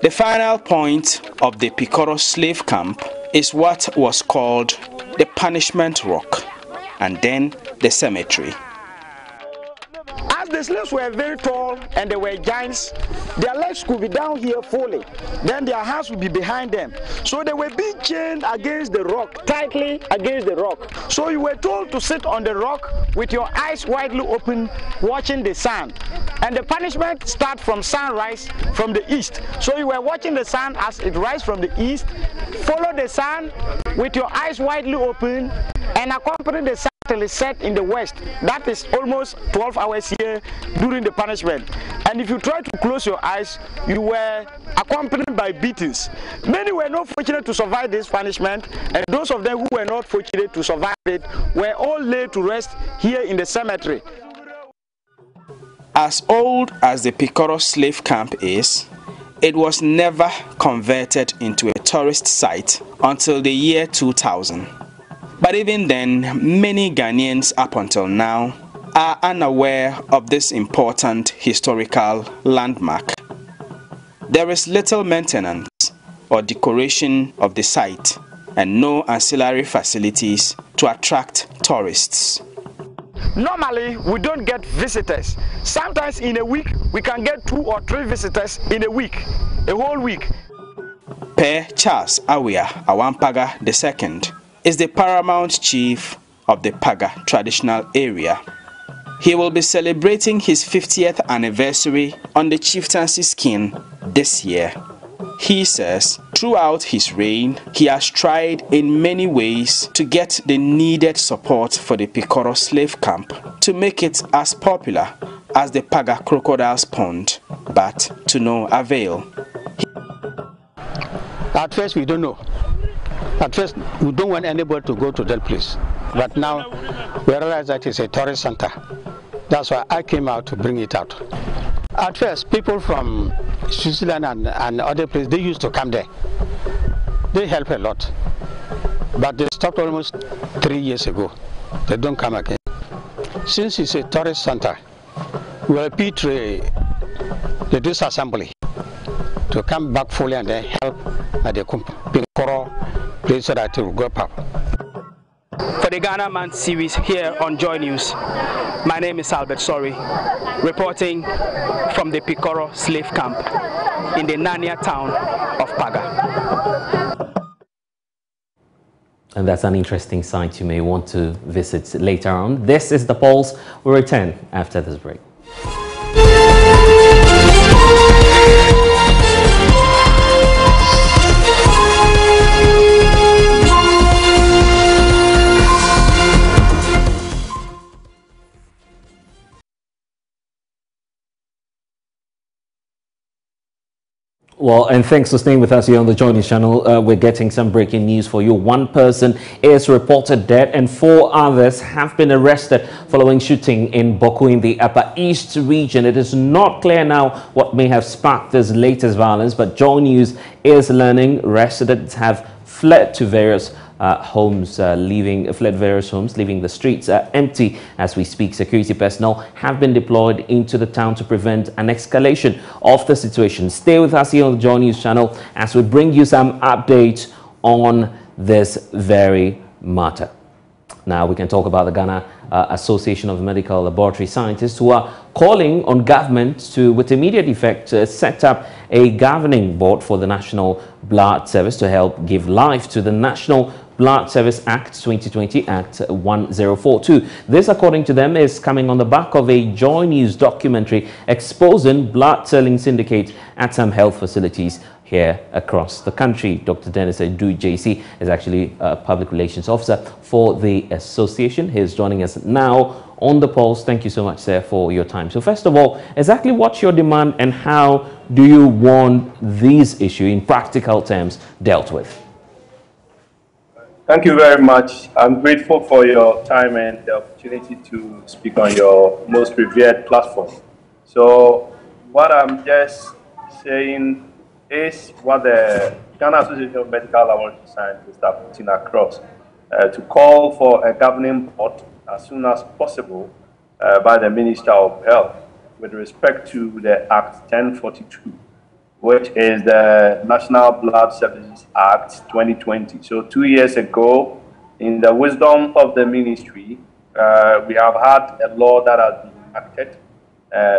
The final point of the Picoro slave camp is what was called the punishment rock, and then the cemetery. As the slaves were very tall and they were giants, their legs could be down here fully. Then their hands would be behind them. So they were being chained against the rock, tightly against the rock. So you were told to sit on the rock with your eyes widely open, watching the sun. And the punishment starts from sunrise from the east. So you were watching the sun as it rises from the east. Follow the sun with your eyes widely open and accompany the sun till it's set in the west. That is almost 12 hours here during the punishment. And if you try to close your eyes, you were accompanied by beatings. Many were not fortunate to survive this punishment, and those of them who were not fortunate to survive it were all laid to rest here in the cemetery. As old as the Picoro slave camp is, it was never converted into a tourist site until the year 2000. But even then, many Ghanaians up until now are unaware of this important historical landmark. There is little maintenance or decoration of the site and no ancillary facilities to attract tourists. Normally, we don't get visitors. Sometimes in a week, we can get 2 or 3 visitors in a week, a whole week. Per Charles Awia Awampaga II is the paramount chief of the Paga traditional area. He will be celebrating his 50th anniversary on the chieftaincy scheme this year. He says throughout his reign, he has tried in many ways to get the needed support for the Picoro slave camp to make it as popular as the Paga Crocodile's Pond, but to no avail. At first we don't know. At first we don't want anybody to go to that place. But now we realize that it's a tourist center. That's why I came out to bring it out. At first, people from Switzerland and other places, they used to come there. They help a lot. But they stopped almost 3 years ago. They don't come again. Since it's a tourist center, we will repeat the disassembly to come back fully and then help at the Picoro place so that it will go up. For the Ghana Man series here on Joy News, my name is Albert Sorry, reporting from the Picoro slave camp in the Nania town of Paga. And that's an interesting site you may want to visit later on. This is The Pulse. We'll return after this break. Well, and thanks for staying with us here on the JoyNews channel. We're getting some breaking news for you. 1 person is reported dead and 4 others have been arrested following shooting in Boku in the Upper East region. It is not clear now what may have sparked this latest violence, but JoyNews is learning residents have fled to various leaving the streets empty as we speak. Security personnel have been deployed into the town to prevent an escalation of the situation. Stay with us here on the JoyNews channel as we bring you some updates on this very matter. Now we can talk about the Ghana Association of Medical Laboratory Scientists, who are calling on government to, with immediate effect, set up a governing board for the National Blood Service to help give life to the National Blood Service Act 2020 Act 1042. This, according to them, is coming on the back of a JoyNews documentary exposing blood selling syndicate at some health facilities here across the country. Dr. Dennis Edu, JC, is actually a public relations officer for the association. He is joining us now on The Pulse. Thank you so much, sir, for your time. So first of all, exactly what's your demand and how do you want these issues in practical terms dealt with? Thank you very much. I'm grateful for your time and the opportunity to speak on your most revered platform. So what I'm just saying is what the Ghana Association of Medical Laboratory Scientists are putting across to call for a governing board as soon as possible by the Minister of Health with respect to the Act 1042, which is the National Blood Services Act 2020. So 2 years ago, in the wisdom of the ministry, we have had a law that has been enacted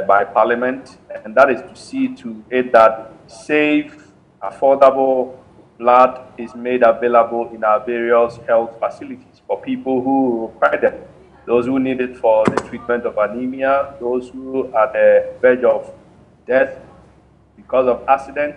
by Parliament, and that is to see to it that safe, affordable blood is made available in our various health facilities for people who require them. Those who need it for the treatment of anemia, those who are at the verge of death because of accident,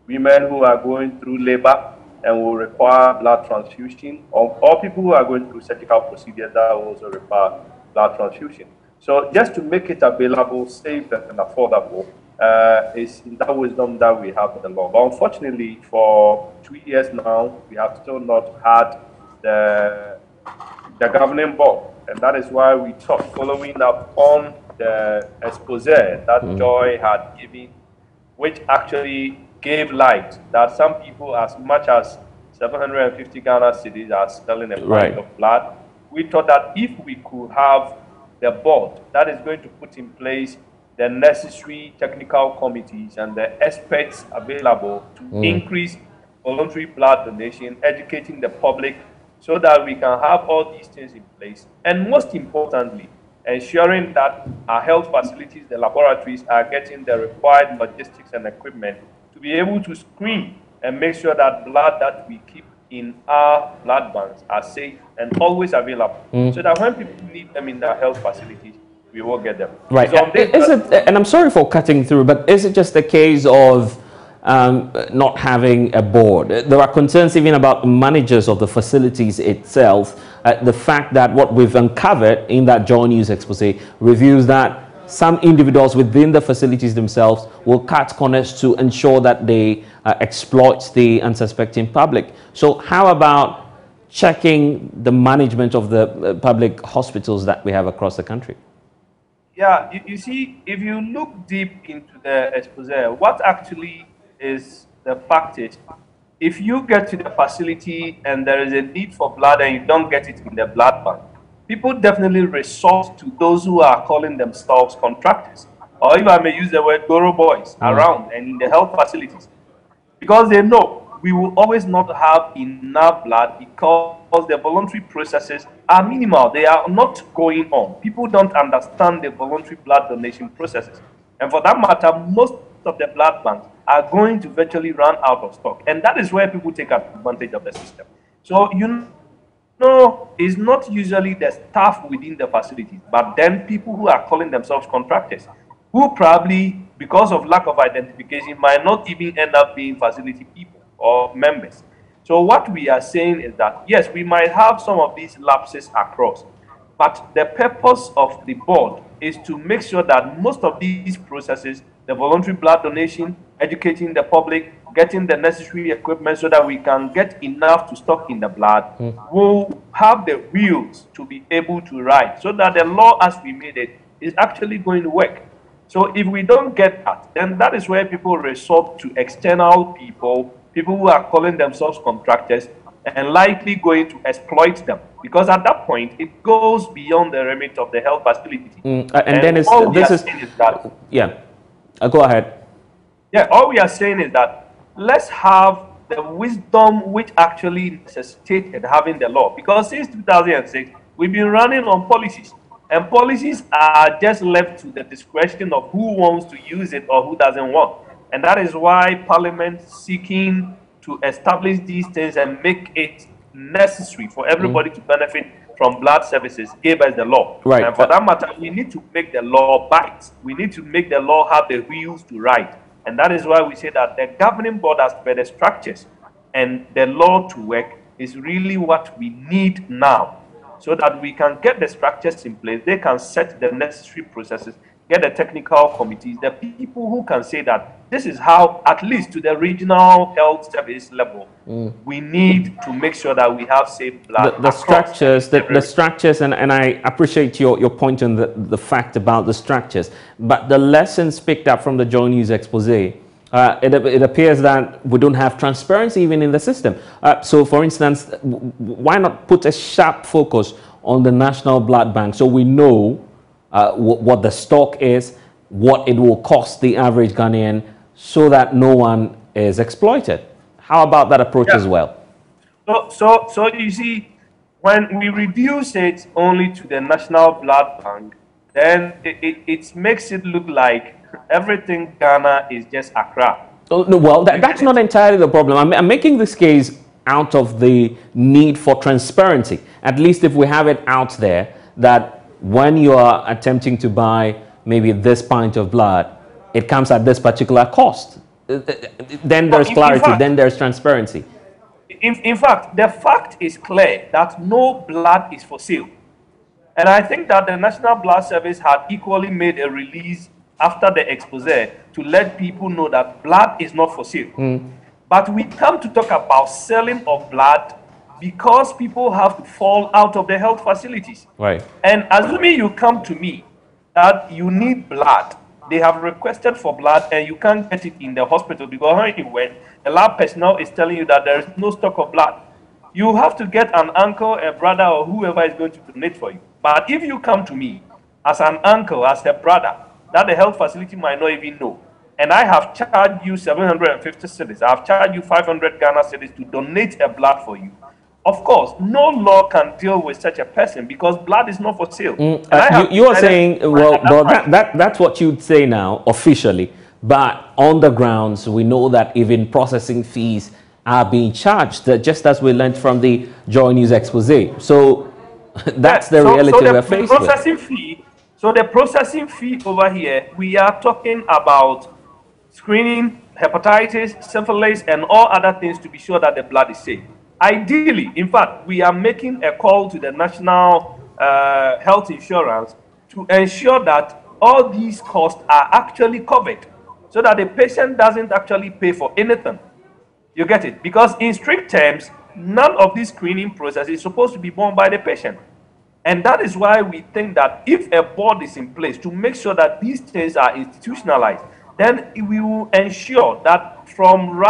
women who are going through labor and will require blood transfusion, or people who are going through surgical procedures that will also require blood transfusion. So just to make it available, safe and affordable, is in that wisdom that we have in the law. But unfortunately, for 2 years now, we have still not had the governing board. And that is why we thought, following up on the expose that Joy had given, which actually gave light that some people as much as 750 Ghana cedis are selling a pint of blood. We thought that if we could have the board that is going to put in place the necessary technical committees and the experts available to increase voluntary blood donation, educating the public so that we can have all these things in place. And most importantly, ensuring that our health facilities, the laboratories, are getting the required logistics and equipment to be able to screen and make sure that blood that we keep in our blood banks are safe and always available, so that when people need them in their health facilities, we will get them. Right. So and I'm sorry for cutting through, but is it just a case of not having a board? There are concerns even about the managers of the facilities itself. The fact that what we've uncovered in that JoyNews expose reveals that some individuals within the facilities themselves will cut corners to ensure that they exploit the unsuspecting public. So how about checking the management of the public hospitals that we have across the country? Yeah, you see, if you look deep into the expose, what actually is the fact is, if you get to the facility and there is a need for blood and you don't get it in the blood bank, people definitely resort to those who are calling themselves contractors, or if I may use the word, Goro boys around and in the health facilities, because they know we will always not have enough blood because the voluntary processes are minimal. They are not going on. People don't understand the voluntary blood donation processes. And for that matter, most of the blood banks are going to virtually run out of stock. And that is where people take advantage of the system. So, you know, it's not usually the staff within the facilities, but then people who are calling themselves contractors, who probably, because of lack of identification, might not even end up being facility people or members. So what we are saying is that, yes, we might have some of these lapses across, but the purpose of the board is to make sure that most of these processes, the voluntary blood donation, educating the public, getting the necessary equipment so that we can get enough to stock in the blood, will have the wheels to be able to ride, so that the law as we made it is actually going to work. So if we don't get that, then that is where people resort to external people who are calling themselves contractors and likely going to exploit them. Because at that point, it goes beyond the remit of the health facility. And then go ahead. Yeah, all we are saying is that let's have the wisdom which actually necessitated having the law. Because since 2006, we've been running on policies. And policies are just left to the discretion of who wants to use it or who doesn't want. And that is why Parliament seeking to establish these things and make it necessary for everybody to benefit from blood services gave us the law. Right. And for that matter, we need to make the law bite. We need to make the law have the wheels to ride. And that is why we say that the governing board has better structures and the law to work is really what we need now, so that we can get the structures in place. They can set the necessary processes, get the technical committees, the people who can say that this is how, at least to the regional health service level, we need to make sure that we have safe blood. The structures, the structures, and I appreciate your point on the fact about the structures, but the lessons picked up from the JoyNews expose It appears that we don't have transparency even in the system. So, for instance, why not put a sharp focus on the National Blood Bank so we know what the stock is, what it will cost the average Ghanaian, so that no one is exploited? How about that approach as well? So you see, when we reduce it only to the National Blood Bank, then it makes it look like everything Ghana is just Accra. Oh, no, well, that's not entirely the problem. I'm making this case out of the need for transparency. At least if we have it out there that when you are attempting to buy maybe this pint of blood, it comes at this particular cost. Then there's clarity, then there's transparency. In fact, the fact is clear that no blood is for sale. And I think that the National Blood Service had equally made a release after the expose to let people know that blood is not for sale. But we come to talk about selling of blood because people have to fall out of the health facilities. Right. And assuming you come to me that you need blood, they have requested for blood and you can't get it in the hospital because when you went, the lab personnel is telling you that there is no stock of blood. You have to get an uncle, a brother, or whoever is going to donate for you. But if you come to me as an uncle, as a brother, that the health facility might not even know, and I have charged you 750 cedis, I have charged you 500 Ghana cedis to donate a blood for you. Of course, no law can deal with such a person because blood is not for sale. You are saying, well, that's what you'd say now, officially. But on the grounds, we know that even processing fees are being charged, just as we learned from the JoyNews expose. So that's the reality we're faced with. So the processing fee over here, we are talking about screening, hepatitis, syphilis, and all other things to be sure that the blood is safe. Ideally, in fact, we are making a call to the National Health Insurance to ensure that all these costs are actually covered so that the patient doesn't actually pay for anything. You get it? Because in strict terms, none of this screening process is supposed to be borne by the patient. And that is why we think that if a board is in place to make sure that these things are institutionalized, then we will ensure that from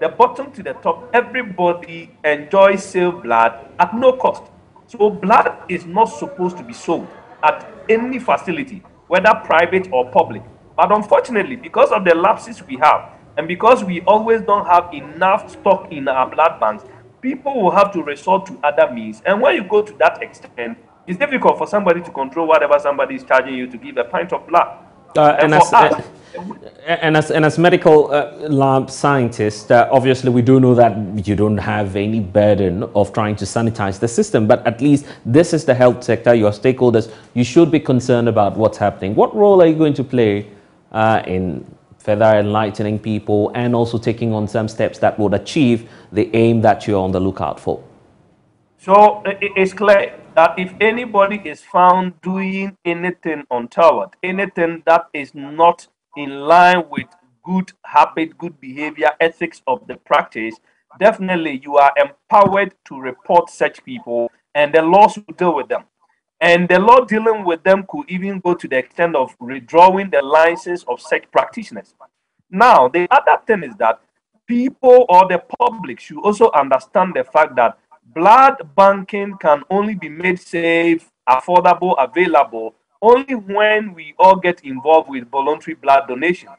the bottom to the top, everybody enjoys safe blood at no cost. So blood is not supposed to be sold at any facility, whether private or public. But unfortunately, because of the lapses we have, and because we always don't have enough stock in our blood banks, people will have to resort to other means. And when you go to that extent, it's difficult for somebody to control whatever somebody is charging you to give a pint of blood. And as medical lab scientists, obviously we do know that you don't have any burden of trying to sanitize the system, but at least this is the health sector, your stakeholders, you should be concerned about what's happening. What role are you going to play in further enlightening people and also taking on some steps that would achieve the aim that you're on the lookout for? So it's clear that if anybody is found doing anything untoward, anything that is not in line with good habit, good behavior, ethics of the practice, definitely you are empowered to report such people and the laws will deal with them. And the law dealing with them could even go to the extent of withdrawing the license of such practitioners. Now, the other thing is that people or the public should also understand the fact that blood banking can only be made safe, affordable, available, only when we all get involved with voluntary blood donation.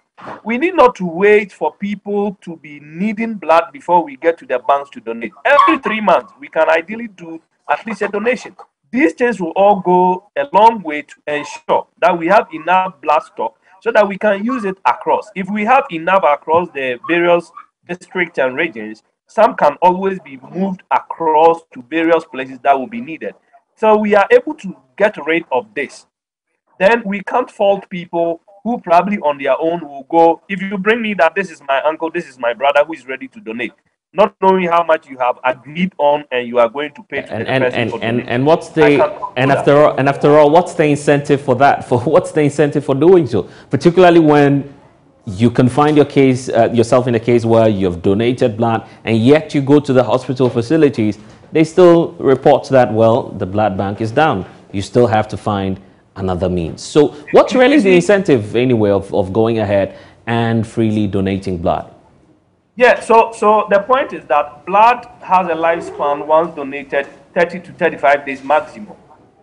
We need not to wait for people to be needing blood before we get to the banks to donate. Every 3 months, we can ideally do at least a donation. These things will all go a long way to ensure that we have enough blood stock so that we can use it across. If we have enough across the various districts and regions, some can always be moved across to various places that will be needed. So we are able to get rid of this. Then we can't fault people who probably on their own will go, if you bring me that this is my uncle, this is my brother who is ready to donate, not knowing how much you have agreed on and you are going to pay to the person for donating. And what's the after all, what's the incentive for that? What's the incentive for doing so? Particularly when you can find yourself in a case where you've donated blood and yet you go to the hospital facilities, they still report that, well, the blood bank is down. You still have to find another means. So what's really the incentive anyway of going ahead and freely donating blood? Yeah, so the point is that blood has a lifespan once donated 30 to 35 days maximum.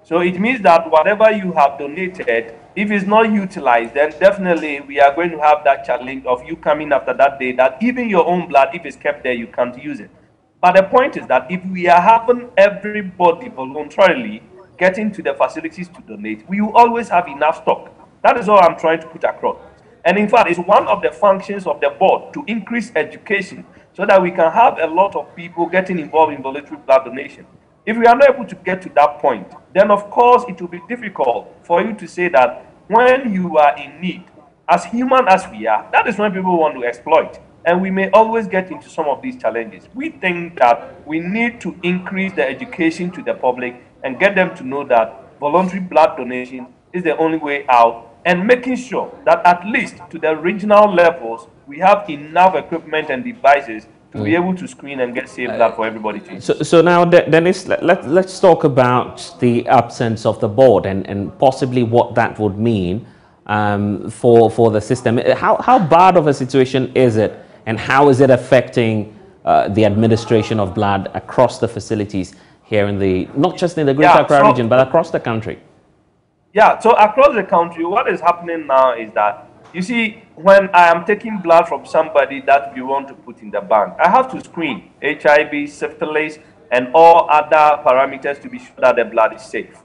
So it means that whatever you have donated, if it's not utilized, then definitely we are going to have that challenge of you coming after that day that even your own blood, if it's kept there, you can't use it. But the point is that if we are having everybody voluntarily getting to the facilities to donate, we will always have enough stock. That is all I'm trying to put across. And in fact, it's one of the functions of the board to increase education so that we can have a lot of people getting involved in voluntary blood donation. If we are not able to get to that point, then of course it will be difficult for you to say that when you are in need, as human as we are, that is when people want to exploit. And we may always get into some of these challenges. We think that we need to increase the education to the public and get them to know that voluntary blood donation is the only way out, and making sure that at least to the regional levels, we have enough equipment and devices to be able to screen and get safe blood for everybody to use. So now, Dennis, let's talk about the absence of the board and possibly what that would mean for the system. How bad of a situation is it, and how is it affecting the administration of blood across the facilities here in the, not just in the Greater Accra region, but across the country? Yeah, so across the country, what is happening now is that, you see, when I am taking blood from somebody that we want to put in the bank, I have to screen HIV, syphilis, and all other parameters to be sure that the blood is safe.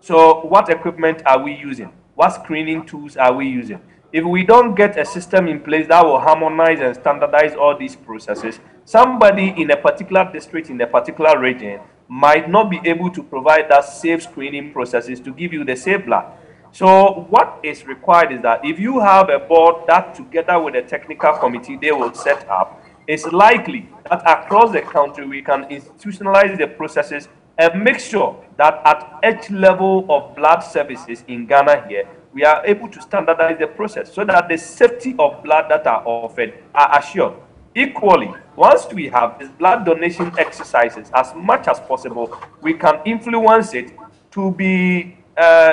So what equipment are we using? What screening tools are we using? If we don't get a system in place that will harmonize and standardize all these processes, somebody in a particular district, in a particular region, might not be able to provide that safe screening processes to give you the safe blood. So what is required is that if you have a board that together with a technical committee they will set up, it's likely that across the country we can institutionalize the processes and make sure that at each level of blood services in Ghana here, we are able to standardize the process so that the safety of blood that are offered are assured. Equally, once we have these blood donation exercises, as much as possible, we can influence it to be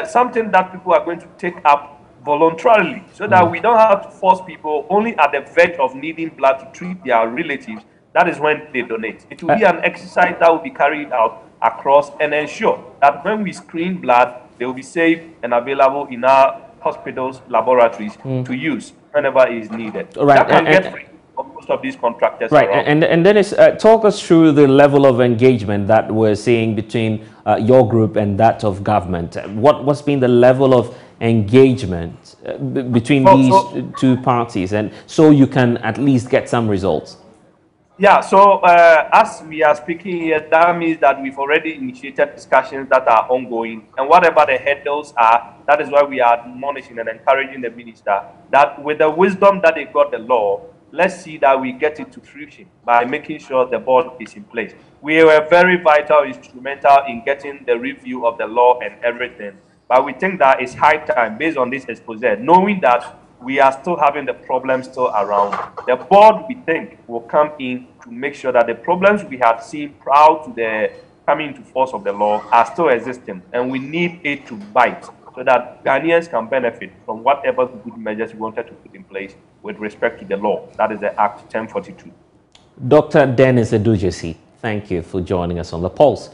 something that people are going to take up voluntarily, so that we don't have to force people only at the verge of needing blood to treat their relatives. That is when they donate. It will be an exercise that will be carried out across and ensure that when we screen blood, they will be safe and available in our hospitals, laboratories to use whenever it is needed. Right. That can get free. Most of these contractors. Right, and Dennis, talk us through the level of engagement that we're seeing between your group and that of government. What's been the level of engagement between these two parties, and so you can at least get some results? Yeah, so as we are speaking here, that means that we've already initiated discussions that are ongoing, and whatever the hurdles are, that is why we are admonishing and encouraging the minister that with the wisdom that they got the law, let's see that we get it to fruition by making sure the board is in place. We were very vital, instrumental in getting the review of the law and everything. But we think that it's high time, based on this expose, knowing that we are still having the problems still around. The board, we think, will come in to make sure that the problems we have seen prior to the coming into force of the law are still existing. And we need it to bite, so that Ghanaians can benefit from whatever good measures we wanted to put in place with respect to the law. That is the Act 1042. Dr. Dennis Edujesi, thank you for joining us on The Pulse.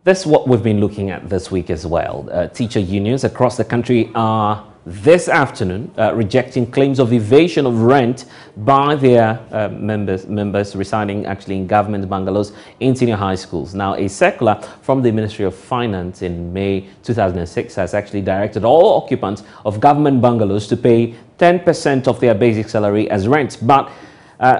That's what we've been looking at this week as well. Teacher unions across the country are this afternoon rejecting claims of evasion of rent by their members residing actually in government bungalows in senior high schools. Now, a circular from the Ministry of Finance in May 2006 has actually directed all occupants of government bungalows to pay 10% of their basic salary as rent. But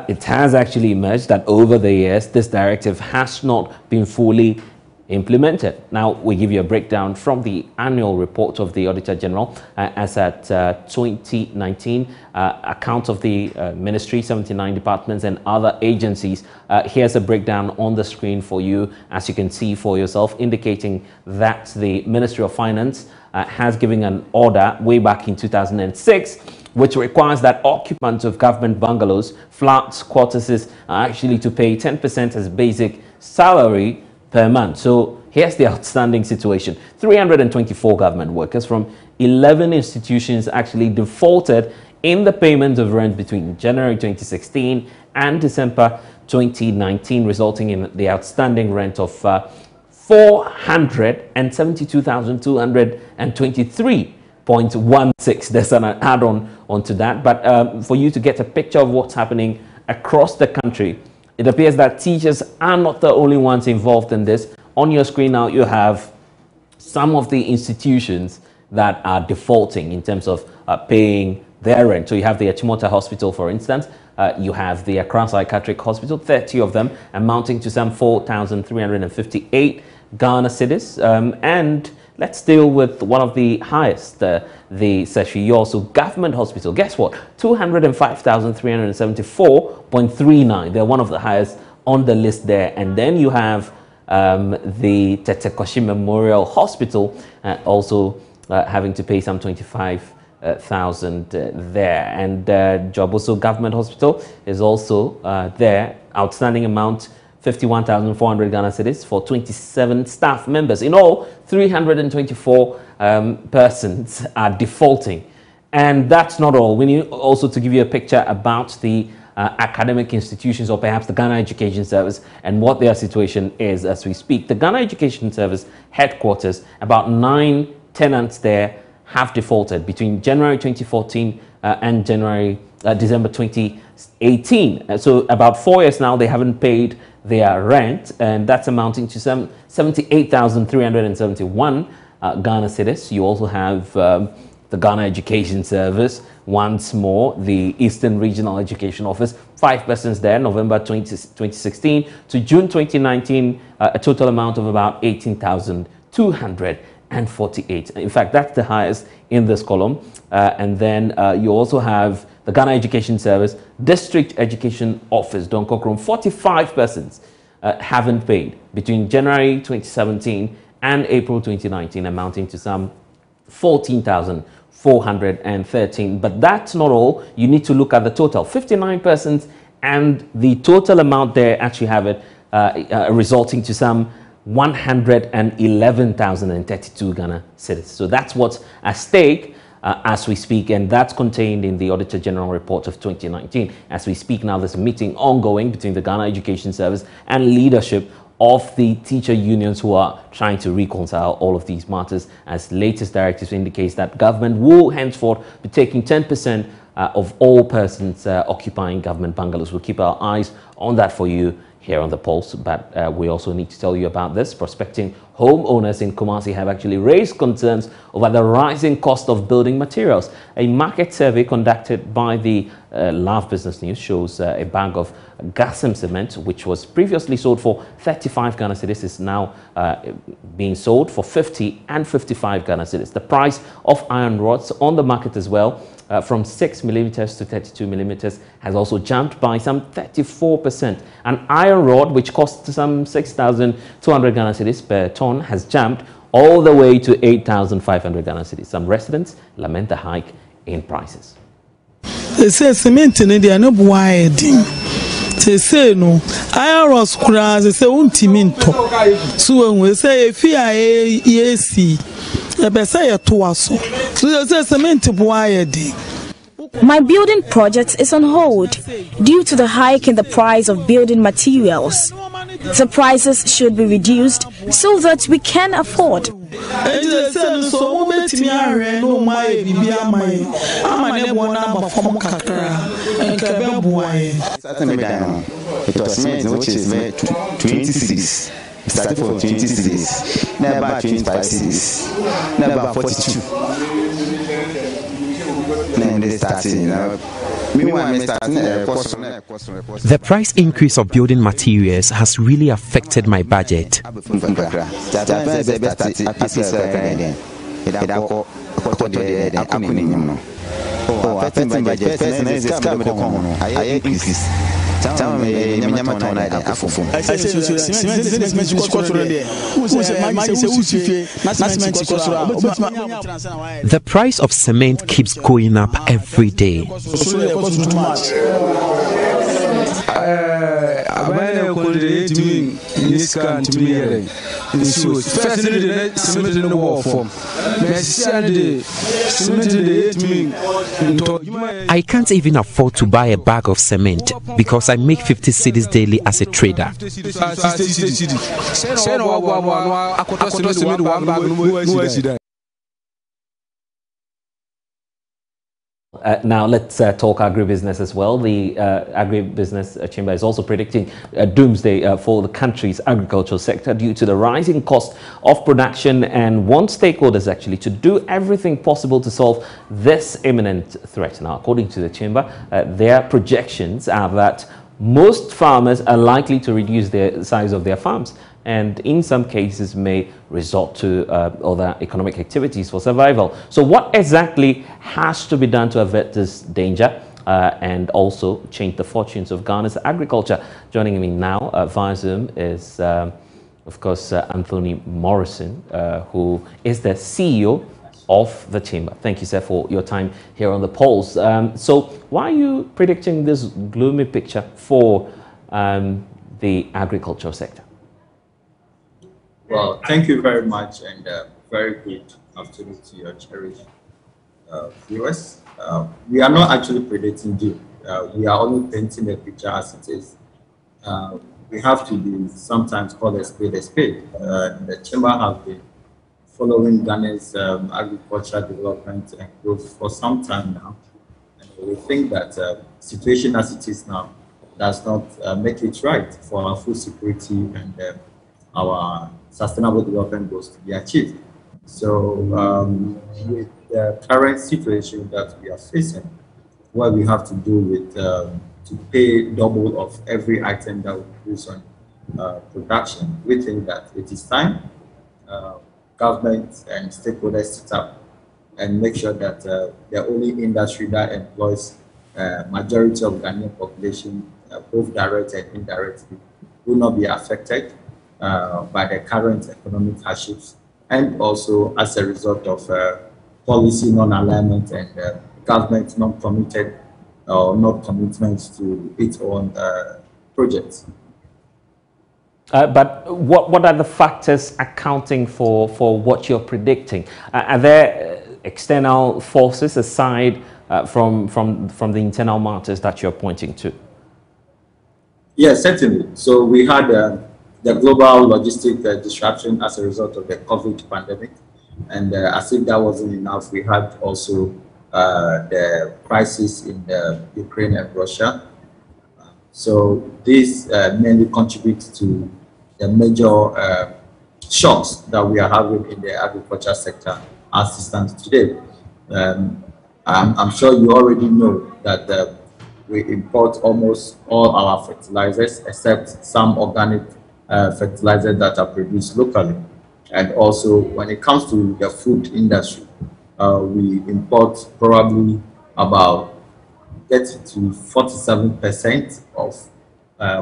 it has actually emerged that over the years, this directive has not been fully implemented. Now, we give you a breakdown from the annual report of the Auditor General as at 2019, account of the Ministry, 79 departments and other agencies. Here's a breakdown on the screen for you, as you can see for yourself, indicating that the Ministry of Finance has given an order way back in 2006, which requires that occupants of government bungalows, flats, quarters are actually to pay 10% as basic salary per month. So here's the outstanding situation. 324 government workers from 11 institutions actually defaulted in the payment of rent between January 2016 and December 2019, resulting in the outstanding rent of 472,223.16. There's an add-on onto that, but for you to get a picture of what's happening across the country, it appears that teachers are not the only ones involved in this. On your screen now, you have some of the institutions that are defaulting in terms of paying their rent. So you have the Achimota Hospital, for instance. You have the Accra Psychiatric Hospital, 30 of them, amounting to some 4,358 Ghana cedis. And let's deal with one of the highest, the Seshiyosu Government Hospital. Guess what? 205,374.39. They're one of the highest on the list there. And then you have the Tetekoshi Memorial Hospital, also having to pay some 25,000 there. And Joboso Government Hospital is also there. Outstanding amount 51,400 Ghana cedis for 27 staff members. In all, 324 persons are defaulting. And that's not all. We need also to give you a picture about the academic institutions, or perhaps the Ghana Education Service, and what their situation is as we speak. The Ghana Education Service headquarters, about 9 tenants there have defaulted between January 2014 and December 2018. So about 4 years now, they haven't paid their rent, and that's amounting to some 78,371 Ghana cedis. You also have the Ghana Education Service, once more, the Eastern Regional Education Office, 5 persons there, November 2016 to June 2019, a total amount of about 18,248. In fact, that's the highest in this column. And then you also have the Ghana Education Service, District Education Office, Don Kokrom, 45 persons haven't paid between January 2017 and April 2019, amounting to some 14,413. But that's not all. You need to look at the total. 59 persons, and the total amount there actually have it resulting to some 111,032 Ghana cedis. So that's what's at stake as we speak, and that's contained in the Auditor General Report of 2019. As we speak now, there's a meeting ongoing between the Ghana Education Service and leadership of the teacher unions who are trying to reconcile all of these matters, as latest directives indicates that government will henceforth be taking 10% of all persons occupying government bungalows. We'll keep our eyes on that for you here on The Pulse, but we also need to tell you about this. Prospecting homeowners in Kumasi have actually raised concerns over the rising cost of building materials. A market survey conducted by the Love Business News shows a bag of Gassem cement, which was previously sold for 35 Ghana cedis, is now being sold for 50 and 55 Ghana cedis. The price of iron rods on the market as well, from 6 millimeters to 32 millimeters, has also jumped by some 34%. An iron rod, which costs some 6,200 Ghana cedis per ton, has jumped all the way to 8,500 Ghana cedis. Some residents lament the hike in prices. They say cement in India no boy. They say no iron rods kura. They say untiminto. So when we say if you are AC, they say a tuaso. So they say cement boy. My building project is on hold due to the hike in the price of building materials. The prices should be reduced so that we can afford. It was cement which is 20 cities. It started for 20 cities. Now about 25 cities. Now about 42. The price increase of building materials has really affected my budget. The price of cement keeps going up every day. abana konde timi niska timi yere nsuo first ne cement no wall form me cement de timi nto. I can't even afford to buy a bag of cement because I make 50 cedis daily as a trader. Now let's talk agribusiness as well. The agribusiness chamber is also predicting doomsday for the country's agricultural sector due to the rising cost of production, and wants stakeholders actually to do everything possible to solve this imminent threat. Now, according to the chamber, their projections are that most farmers are likely to reduce the size of their farms, and in some cases may resort to other economic activities for survival. So what exactly has to be done to avert this danger and also change the fortunes of Ghana's agriculture? Joining me now via Zoom is, of course, Anthony Morrison, who is the CEO of the chamber. Thank you, sir, for your time here on the polls. So why are you predicting this gloomy picture for the agricultural sector? Well, thank you very much, and very good afternoon to your cherished viewers. We are not actually predicting doom. We are only painting the picture as it is. We have to be sometimes called a spade a spade. The chamber has been following Ghana's agricultural development and growth for some time now. And we think that situation as it is now does not make it right for our food security and our sustainable development goals to be achieved. So with the current situation that we are facing, what we have to do with to pay double of every item that we produce on production, we think that it is time government and stakeholders sit up and make sure that the only industry that employs majority of Ghanaian population, both direct and indirectly, will not be affected by the current economic hardships, and also as a result of policy non-alignment and government non-committed or not commitments to its own projects. But what are the factors accounting for what you're predicting? Are there external forces aside from the internal matters that you're pointing to? Yes, certainly. So we had the global logistic disruption as a result of the COVID pandemic. And as if that wasn't enough, we had also the crisis in Ukraine and Russia. So this mainly contributes to the major shocks that we are having in the agriculture sector as it stands today. I'm sure you already know that we import almost all our fertilizers except some organic fertilizers that are produced locally. And also when it comes to the food industry, we import probably about 30 to 47% of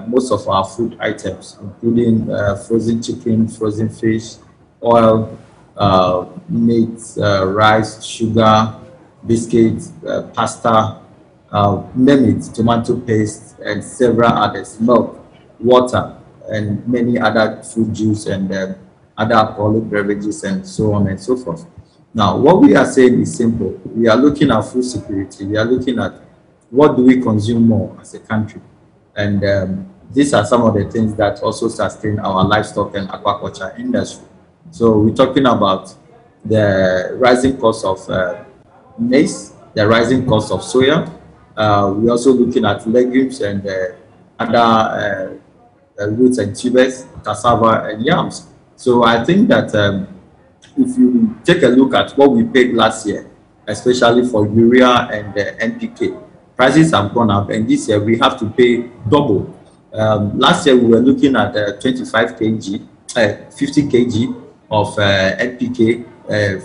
most of our food items, including frozen chicken, frozen fish, oil, meat, rice, sugar, biscuits, pasta, name it, tomato paste, and several others, milk, water, and many other fruit juice and other alcoholic beverages, and so on and so forth. Now, what we are saying is simple. We are looking at food security. We are looking at what do we consume more as a country. And these are some of the things that also sustain our livestock and aquaculture industry. So we're talking about the rising cost of maize, the rising cost of soya. We're also looking at legumes and other roots and tubers, cassava and yams. So I think that if you take a look at what we paid last year, especially for urea and NPK, prices have gone up, and this year we have to pay double. Last year we were looking at 25 kg, 50 kg of NPK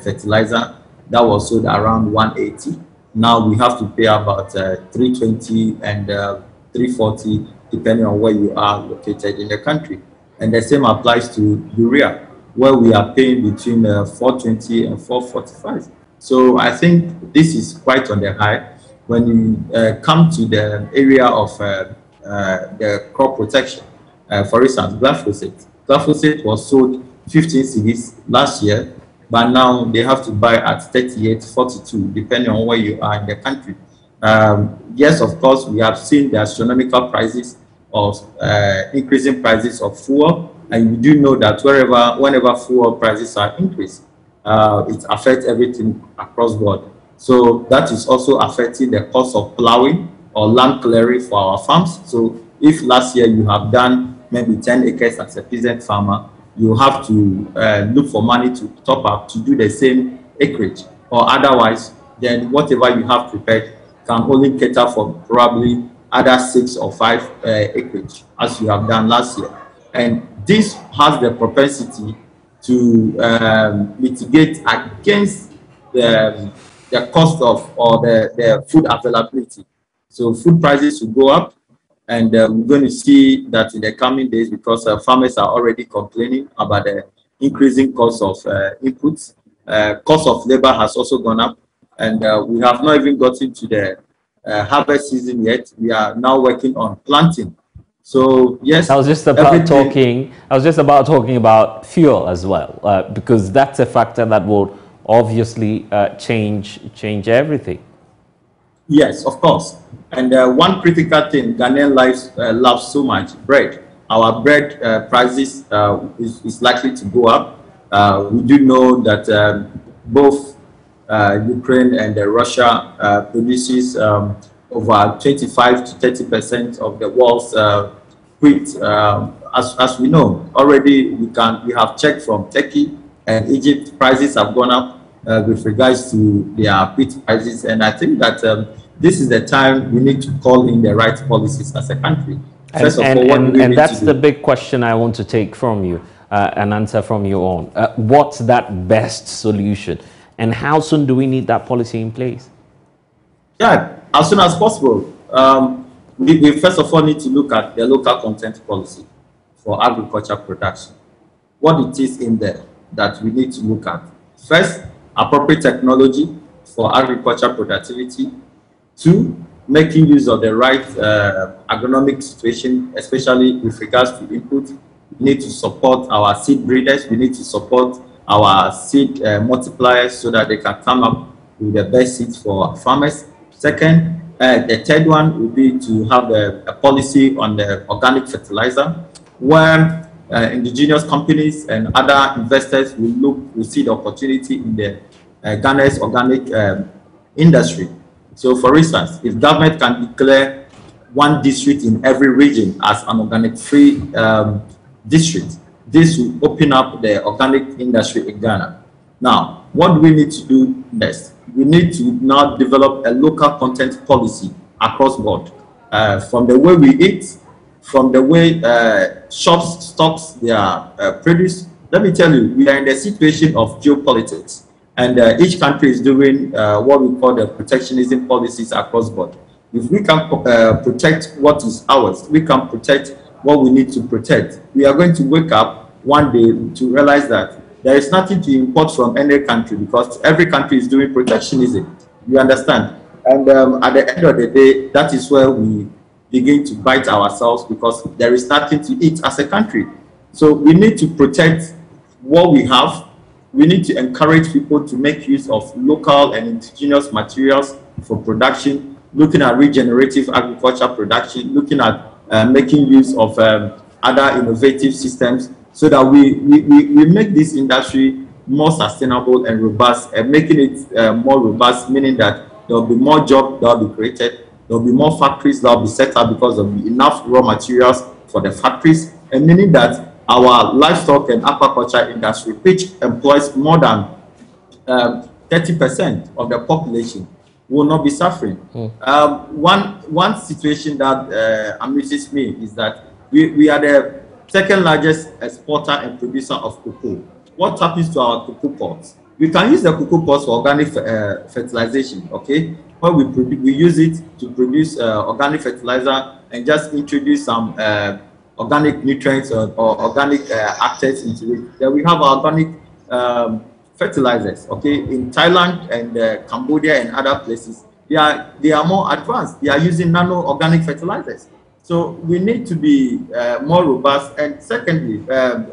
fertilizer that was sold around 180. Now we have to pay about 320 and 340 depending on where you are located in the country. And the same applies to urea, where we are paying between 420 and 445. So I think this is quite on the high. When you come to the area of the crop protection. For instance, glyphosate. Glyphosate was sold 15 cedis last year, but now they have to buy at 38, 42, depending on where you are in the country. Yes, of course, we have seen the astronomical prices of increasing prices of fuel, and you do know that whenever fuel prices are increased, it affects everything across board. So that is also affecting the cost of plowing or land clearing for our farms. So if last year you have done maybe 10 acres as a peasant farmer, you have to look for money to top up to do the same acreage, or otherwise, then whatever you have prepared can only cater for probably other 6 or 5 acreage as you have done last year. And this has the propensity to mitigate against the cost of or the food availability. So food prices will go up, and we're going to see that in the coming days, because farmers are already complaining about the increasing cost of inputs. Cost of labor has also gone up, and we have not even gotten to the harvest season yet. We are now working on planting. So yes, I was just about talking about fuel as well, because that's a factor that will obviously change everything. Yes, of course. And one critical thing Ghanaian loves so much: bread. Our bread prices is likely to go up. We do know that both Ukraine and Russia produces over 25 to 30% of the world's wheat. As we know already, we have checked from Turkey and Egypt. Prices have gone up with regards to their wheat prices, and I think that this is the time we need to call in the right policies as a country. First of all, what do we need to do? That's the big question I want to take from you, an answer from you on. What's that best solution, and how soon do we need that policy in place? Yeah, as soon as possible. We first of all need to look at the local content policy for agriculture production. What it is in there that we need to look at. First, appropriate technology for agriculture productivity. 2, making use of the right agronomic situation, especially with regards to input. We need to support our seed breeders. We need to support our seed multipliers so that they can come up with the best seeds for farmers. Second, the third one would be to have a policy on the organic fertilizer, where indigenous companies and other investors will see the opportunity in the Ghana's organic industry. So, for instance, if government can declare one district in every region as an organic-free district, this will open up the organic industry in Ghana. Now, what do we need to do next? We need to now develop a local content policy across board, from the way we eat, from the way shops stocks their produce. Let me tell you, we are in the situation of geopolitics, and each country is doing what we call the protectionism policies across board. If we can protect what is ours, we can protect what we need to protect. We are going to wake up one day to realize that there is nothing to import from any country, because every country is doing protectionism. You understand? And at the end of the day, that is where we begin to bite ourselves, because there is nothing to eat as a country. So we need to protect what we have. We need to encourage people to make use of local and indigenous materials for production, looking at regenerative agriculture production, looking at making use of other innovative systems, so that we make this industry more sustainable and robust, and making it more robust, meaning that there will be more jobs that will be created, there will be more factories that will be set up because of enough raw materials for the factories, and meaning that our livestock and aquaculture industry, which employs more than 30% of the population, will not be suffering. One situation that amuses me is that we are the second largest exporter and producer of cocoa. What happens to our cocoa pods? We can use the cocoa pods for organic fertilization, okay? Where we use it to produce organic fertilizer and just introduce some organic nutrients or organic actives into it. Then we have organic fertilizers, okay? In Thailand and Cambodia and other places, they are more advanced. They are using nano-organic fertilizers. So we need to be more robust. And secondly,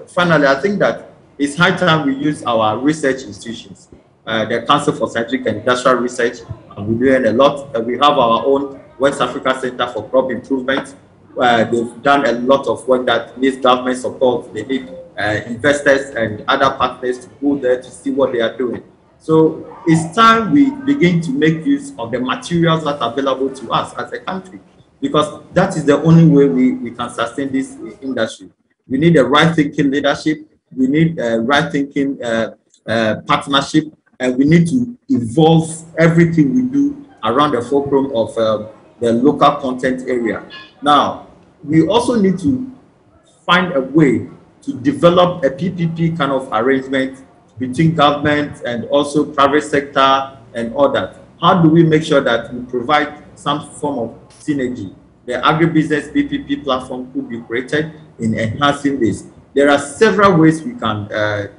finally, I think that it's high time we use our research institutions. The Council for Scientific and Industrial Research, we're doing a lot. We have our own West Africa Center for Crop Improvement. They've done a lot of work that needs government support. They need investors and other partners to go there to see what they are doing. So it's time we begin to make use of the materials that are available to us as a country, because that is the only way we can sustain this industry. We need a right-thinking leadership. We need a right-thinking partnership, and we need to evolve everything we do around the fulcrum of the local content area. Now, we also need to find a way to develop a PPP kind of arrangement between government and also private sector and all that. How do we make sure that we provide some form of synergy? The agribusiness PPP platform could be created in enhancing this. There are several ways we can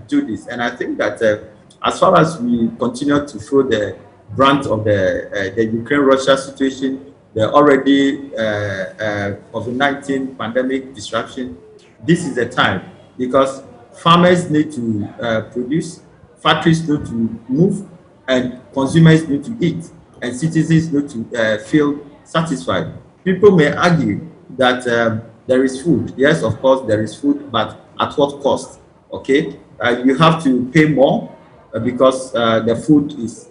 do this, and I think that as far as we continue to feel the brunt of the Ukraine-Russia situation, the already COVID-19 pandemic disruption, this is the time, because farmers need to produce, factories need to move, and consumers need to eat, and citizens need to feel satisfied. People may argue that there is food. Yes, of course, there is food, but at what cost? Okay, you have to pay more because the food is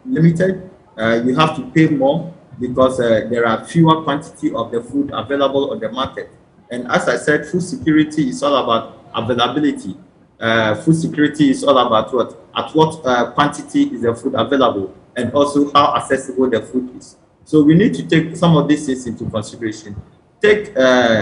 limited. You have to pay more because there are fewer quantity of the food available on the market. And as I said, food security is all about availability. Food security is all about what? At what quantity is the food available, and also how accessible the food is. So we need to take some of these things into consideration. Take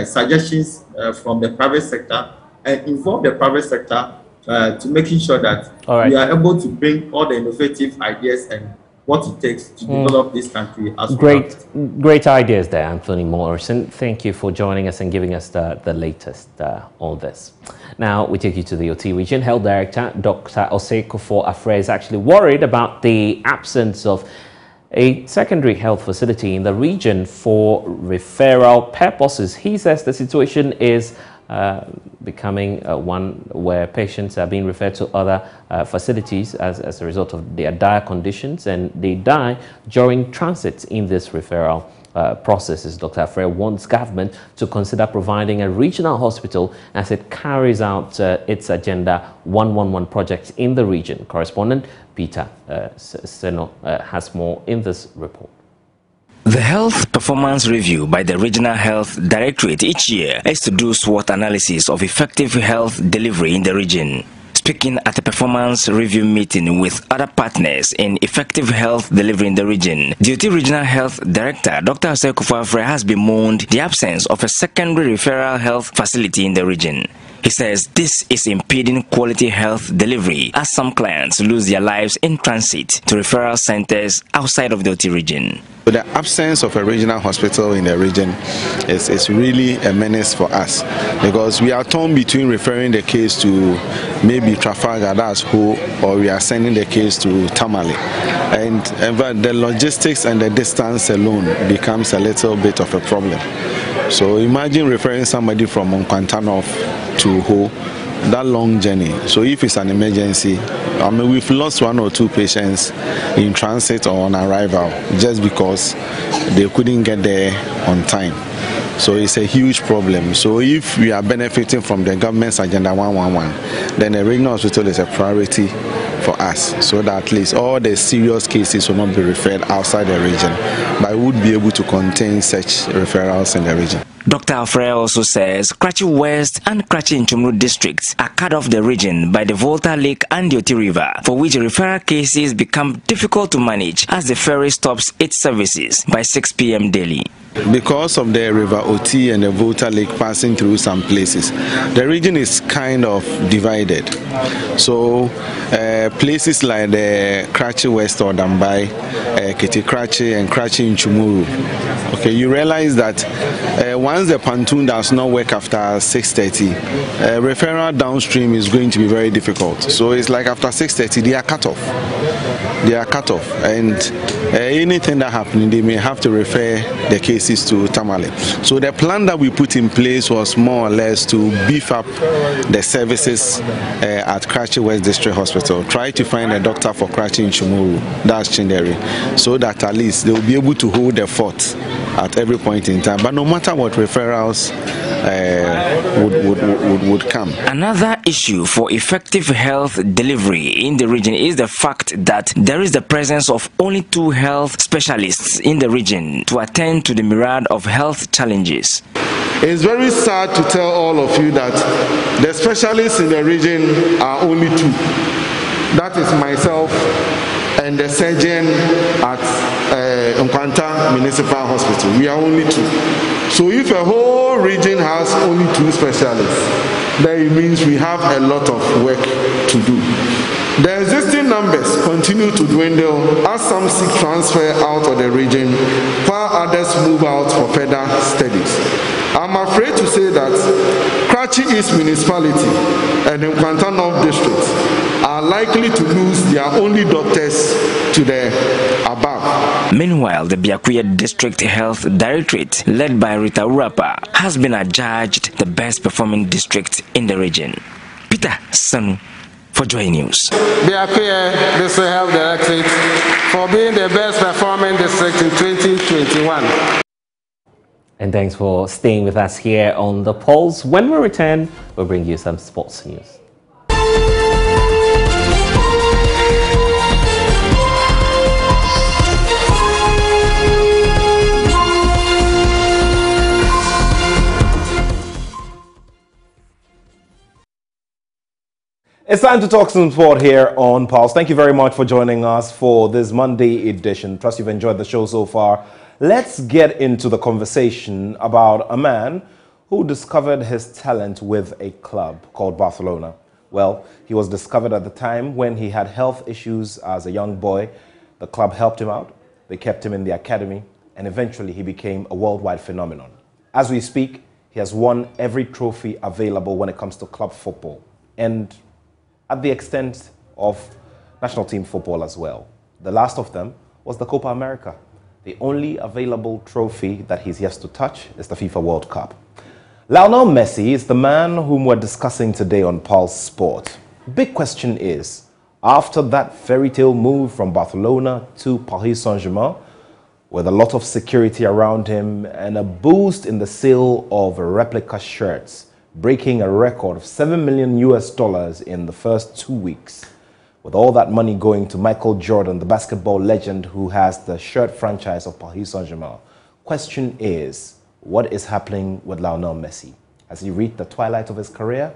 suggestions from the private sector and involve the private sector to making sure that we are able to bring all the innovative ideas and what it takes to develop this country as Great ideas there, Anthony Morrison. Thank you for joining us and giving us the latest on this. Now we take you to the OT region. Health Director Dr. Osei Afre is actually worried about the absence of a secondary health facility in the region for referral purposes. He says the situation is becoming one where patients are being referred to other facilities as a result of their dire conditions, and they die during transit in this referral processes. Dr. Afre wants government to consider providing a regional hospital as it carries out its Agenda 111 project in the region. Correspondent Peter Seno has more in this report. The Health Performance Review by the Regional Health Directorate each year is to do SWOT analysis of effective health delivery in the region. Speaking at a performance review meeting with other partners in effective health delivery in the region, the OT Regional Health Director Dr. Osei Afre has bemoaned the absence of a secondary referral health facility in the region. He says this is impeding quality health delivery as some clients lose their lives in transit to referral centers outside of the OT region. The absence of a regional hospital in the region is really a menace for us, because we are torn between referring the case to maybe Trafalgar, that's who, or we are sending the case to Tamale. And the logistics and the distance alone becomes a little bit of a problem. So imagine referring somebody from Nkwanta to Ho, that long journey. So if it's an emergency, I mean, we've lost 1 or 2 patients in transit or on arrival just because they couldn't get there on time. So it's a huge problem. So if we are benefiting from the government's Agenda 111, then a regional hospital is a priority for us, so that at least all the serious cases will not be referred outside the region, but we would be able to contain such referrals in the region. Dr. Afre also says Kratchi West and Kratchi Nchumru districts are cut off the region by the Volta Lake and the Oti River, for which referral cases become difficult to manage as the ferry stops its services by 6 p.m. daily. Because of the River Oti and the Volta Lake passing through some places, the region is kind of divided. So places like the Kratchi West or Dambai, Kiti Kratchi and Kratchi Nchumuru, okay, you realize that once the pontoon does not work after 6:30, referral downstream is going to be very difficult. So it's like after 6:30 they are cut off. they are cut off, and anything that happens, they may have to refer the cases to Tamale. So the plan that we put in place was more or less to beef up the services at Karachi West District Hospital. Try to find a doctor for Karachi in Chumuru, that's Chinderi, so that at least they will be able to hold the fort at every point in time. But no matter what, referrals would come. Another issue for effective health delivery in the region is the fact that there is the presence of only 2 health specialists in the region to attend to the myriad of health challenges. It's very sad to tell all of you that the specialists in the region are only 2. That is myself and the surgeon at Nkwanta Municipal Hospital. We are only 2. So if a whole region has only 2 specialists, then it means we have a lot of work to do. The existing numbers continue to dwindle as some seek transfer out of the region, while others move out for further studies. I'm afraid to say that Karachi East Municipality and Nkwanta North District are likely to lose their only doctors to the above. Meanwhile, the Biakuya District Health Directorate, led by Rita Urapa, has been adjudged the best performing district in the region. Peter Sanu for JoyNews. Biakuya District Health Directorate for being the best performing district in 2021. And thanks for staying with us here on The Pulse. When we return, we'll bring you some sports news. It's time to talk some sport here on Pulse. Thank you very much for joining us for this Monday edition. Trust you've enjoyed the show so far. Let's get into the conversation about a man who discovered his talent with a club called Barcelona. Well, he was discovered at the time when he had health issues as a young boy. The club helped him out. They kept him in the academy, and eventually he became a worldwide phenomenon. As we speak, he has won every trophy available when it comes to club football, and at the extent of national team football as well. The last of them was the Copa America. The only available trophy that he's yet to touch is the FIFA World Cup. Lionel Messi is the man whom we're discussing today on Pulse Sport. Big question is, after that fairy tale move from Barcelona to Paris Saint-Germain, with a lot of security around him and a boost in the sale of replica shirts, breaking a record of $7 million in the first 2 weeks. With all that money going to Michael Jordan, the basketball legend who has the shirt franchise of Paris Saint-Germain. Question is, what is happening with Lionel Messi? Has he reached the twilight of his career?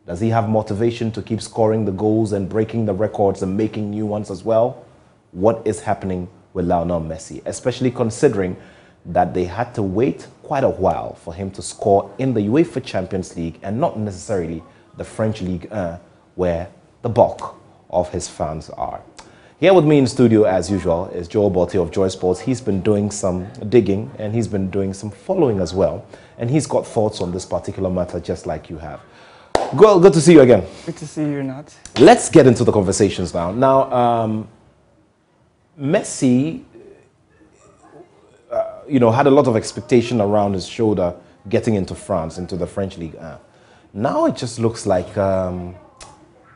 Does he have motivation to keep scoring the goals and breaking the records and making new ones as well? What is happening with Lionel Messi, especially considering that they had to wait quite a while for him to score in the UEFA Champions League and not necessarily the French Ligue 1, where the bulk of his fans are. Here with me in studio, as usual, is Joel Botti of Joy Sports. He's been doing some digging and he's been doing some following as well. And he's got thoughts on this particular matter just like you have. Good to see you again. Good to see you, Nat. Let's get into the conversations now. Now, Messi, had a lot of expectation around his shoulder getting into France, into the French Ligue 1. Now it just looks like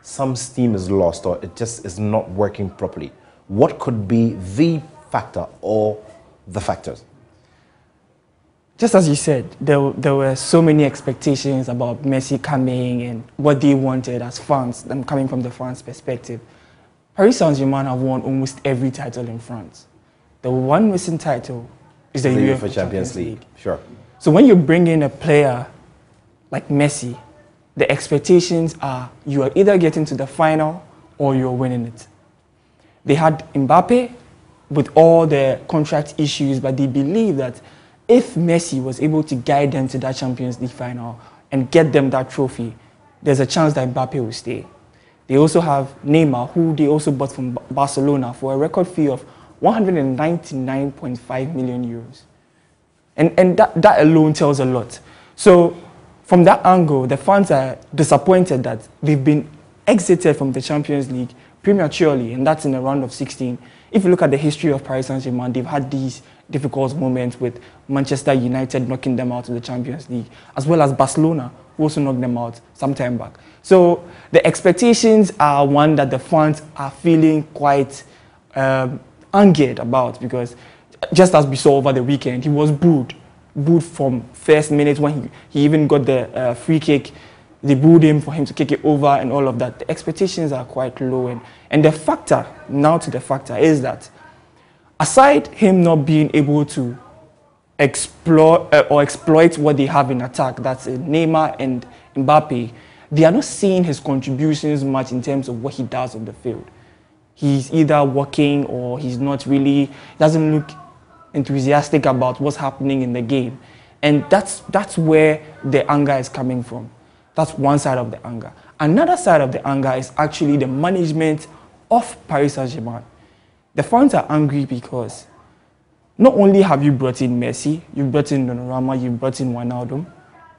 some steam is lost, or it just is not working properly. What could be the factor or the factors? Just as you said, there were so many expectations about Messi coming and what they wanted as fans, them coming from the France perspective. Paris Saint-Germain have won almost every title in France. The one missing title is the UEFA Champions League. Sure. So when you bring in a player like Messi, the expectations are you are either getting to the final or you're winning it. They had Mbappe with all the contract issues, but they believe that if Messi was able to guide them to that Champions League final and get them that trophy, there's a chance that Mbappe will stay. They also have Neymar, who they also bought from Barcelona for a record fee of 199.5 million euros. And that alone tells a lot. So from that angle, the fans are disappointed that they've been exited from the Champions League prematurely, and that's in the round of 16. If you look at the history of Paris Saint-Germain, they've had these difficult moments with Manchester United knocking them out of the Champions League, as well as Barcelona, who also knocked them out some time back. So the expectations are one that the fans are feeling quite angered about, because just as we saw over the weekend, he was booed from first minute when he even got the free kick. They booed him for him to kick it over and all of that. The expectations are quite low. And the factor is that aside him not being able to exploit what they have in attack, that's Neymar and Mbappe, they are not seeing his contributions much in terms of what he does on the field. He's either working or he's not really, doesn't look enthusiastic about what's happening in the game. And that's where the anger is coming from. That's one side of the anger. Another side of the anger is actually the management of Paris Saint-Germain. The fans are angry because not only have you brought in Messi, you've brought in Donnarumma, you've brought in Wijnaldum,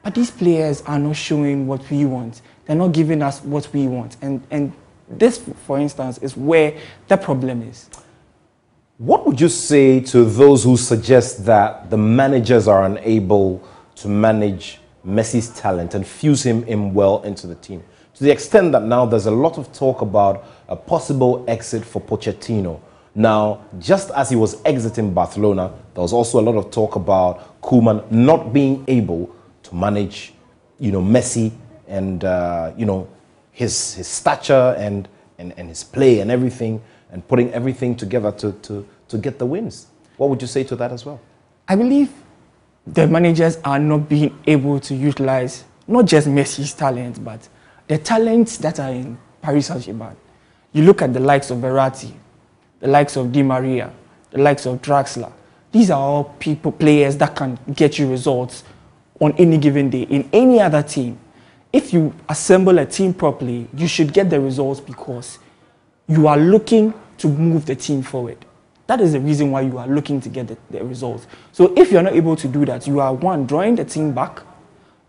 but these players are not showing what we want. They're not giving us what we want. And this, for instance, is where the problem is. What would you say to those who suggest that the managers are unable to manage Messi's talent and fuse him in well into the team? To the extent that now there's a lot of talk about a possible exit for Pochettino. Now, just as he was exiting Barcelona, there was also a lot of talk about Koeman not being able to manage, Messi and, his stature and his play and everything, and putting everything together to get the wins. What would you say to that as well? I believe the managers are not being able to utilize not just Messi's talent, but the talents that are in Paris Saint-Germain. You look at the likes of Verratti, the likes of Di Maria, the likes of Draxler. These are all players that can get you results on any given day in any other team. If you assemble a team properly, you should get the results because you are looking to move the team forward. That is the reason why you are looking to get the results. So if you're not able to do that, you are, one, drawing the team back.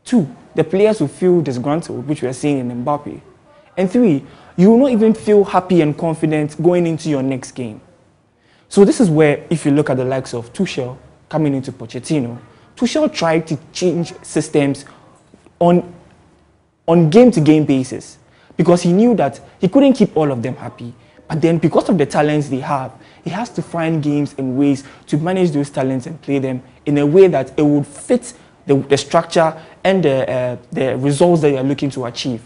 Two, the players will feel disgruntled, which we are seeing in Mbappe. And three, you will not even feel happy and confident going into your next game. So this is where, if you look at the likes of Tuchel coming into Pochettino, Tuchel tried to change systems on game-to-game basis because he knew that he couldn't keep all of them happy. But then because of the talents they have, he has to find games and ways to manage those talents and play them in a way that it would fit the structure and the results that you're looking to achieve.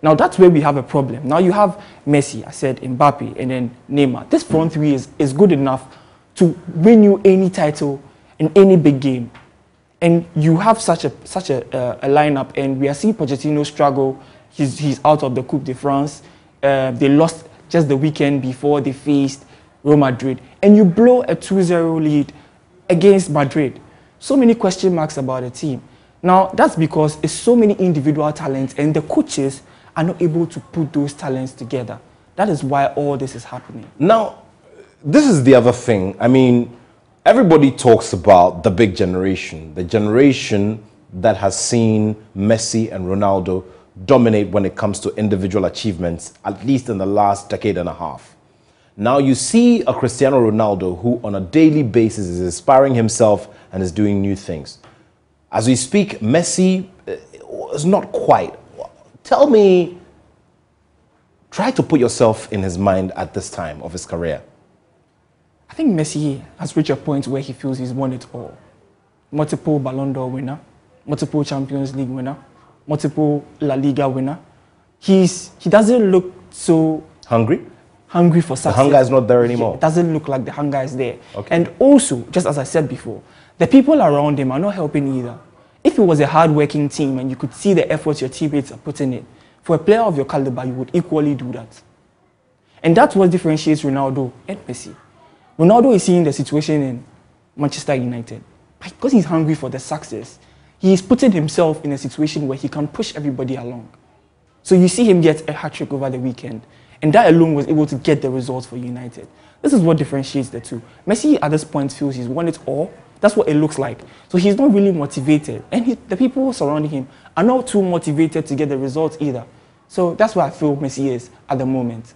Now that's where we have a problem. Now you have Messi, I said, Mbappe, and then Neymar. This front three is good enough to win you any title in any big game. And you have such a lineup, and we are seeing Pochettino struggle. He's out of the Coupe de France. They lost just the weekend before they faced Real Madrid. And you blow a 2-0 lead against Madrid. So many question marks about the team. Now, that's because it's so many individual talents, and the coaches are not able to put those talents together. That is why all this is happening. Now, this is the other thing. I mean, everybody talks about the big generation, the generation that has seen Messi and Ronaldo dominate when it comes to individual achievements, at least in the last decade and a half. Now you see a Cristiano Ronaldo who on a daily basis is inspiring himself and is doing new things. As we speak, Messi is not quite. Tell me, try to put yourself in his mind at this time of his career. I think Messi has reached a point where he feels he's won it all. Multiple Ballon d'Or winner, multiple Champions League winner, multiple La Liga winner. He doesn't look so hungry for success. The hunger is not there anymore. It doesn't look like the hunger is there. Okay. And also, just as I said before, the people around him are not helping either. If it was a hard-working team and you could see the efforts your teammates are putting in, for a player of your caliber, you would equally do that. And that's what differentiates Ronaldo and Messi. Ronaldo is seeing the situation in Manchester United. Because he's hungry for the success, he's putting himself in a situation where he can push everybody along. So you see him get a hat-trick over the weekend, and that alone was able to get the results for United. This is what differentiates the two. Messi at this point feels he's won it all. That's what it looks like. So he's not really motivated. And the people surrounding him are not too motivated to get the results either. So that's where I feel Messi is at the moment.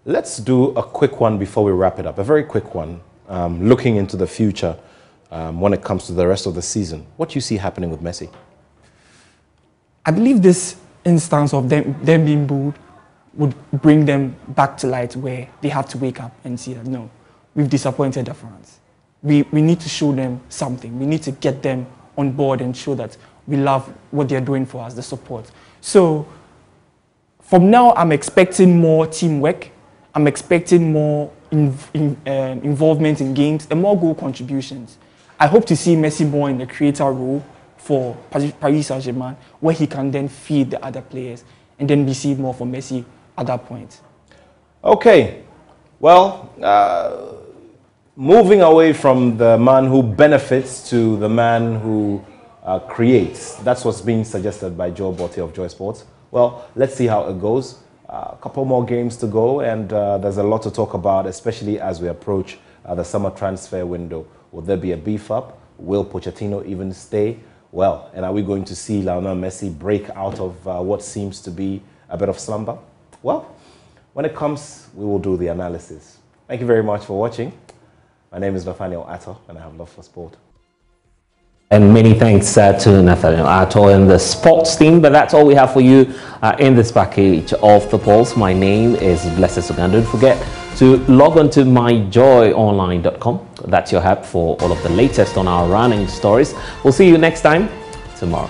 Let's do a quick one before we wrap it up. A very quick one, looking into the future when it comes to the rest of the season. What do you see happening with Messi? I believe this instance of them being booed would bring them back to light where they have to wake up and see that, no, we've disappointed the fans. We need to show them something. We need to get them on board and show that we love what they're doing for us, the support. So from now, I'm expecting more teamwork. I'm expecting more involvement in games and more goal contributions. I hope to see Messi more in the creator role for Paris Saint-Germain, where he can then feed the other players, and then we see more from Messi at that point. Okay, well, moving away from the man who benefits to the man who creates. That's what's being suggested by Joe Botte of Joy Sports. Well, let's see how it goes. A couple more games to go, and there's a lot to talk about, especially as we approach the summer transfer window. Will there be a beef up? Will Pochettino even stay? Well, and are we going to see Lionel Messi break out of what seems to be a bit of slumber? Well, when it comes, we will do the analysis. Thank you very much for watching. My name is Nathaniel Atto, and I have love for sport. And many thanks to Nathaniel Atto and the sports team. But that's all we have for you in this package of The Pulse. My name is Blessed Suganda. Don't forget to log on to myjoyonline.com. That's your hub for all of the latest on our running stories. We'll see you next time tomorrow.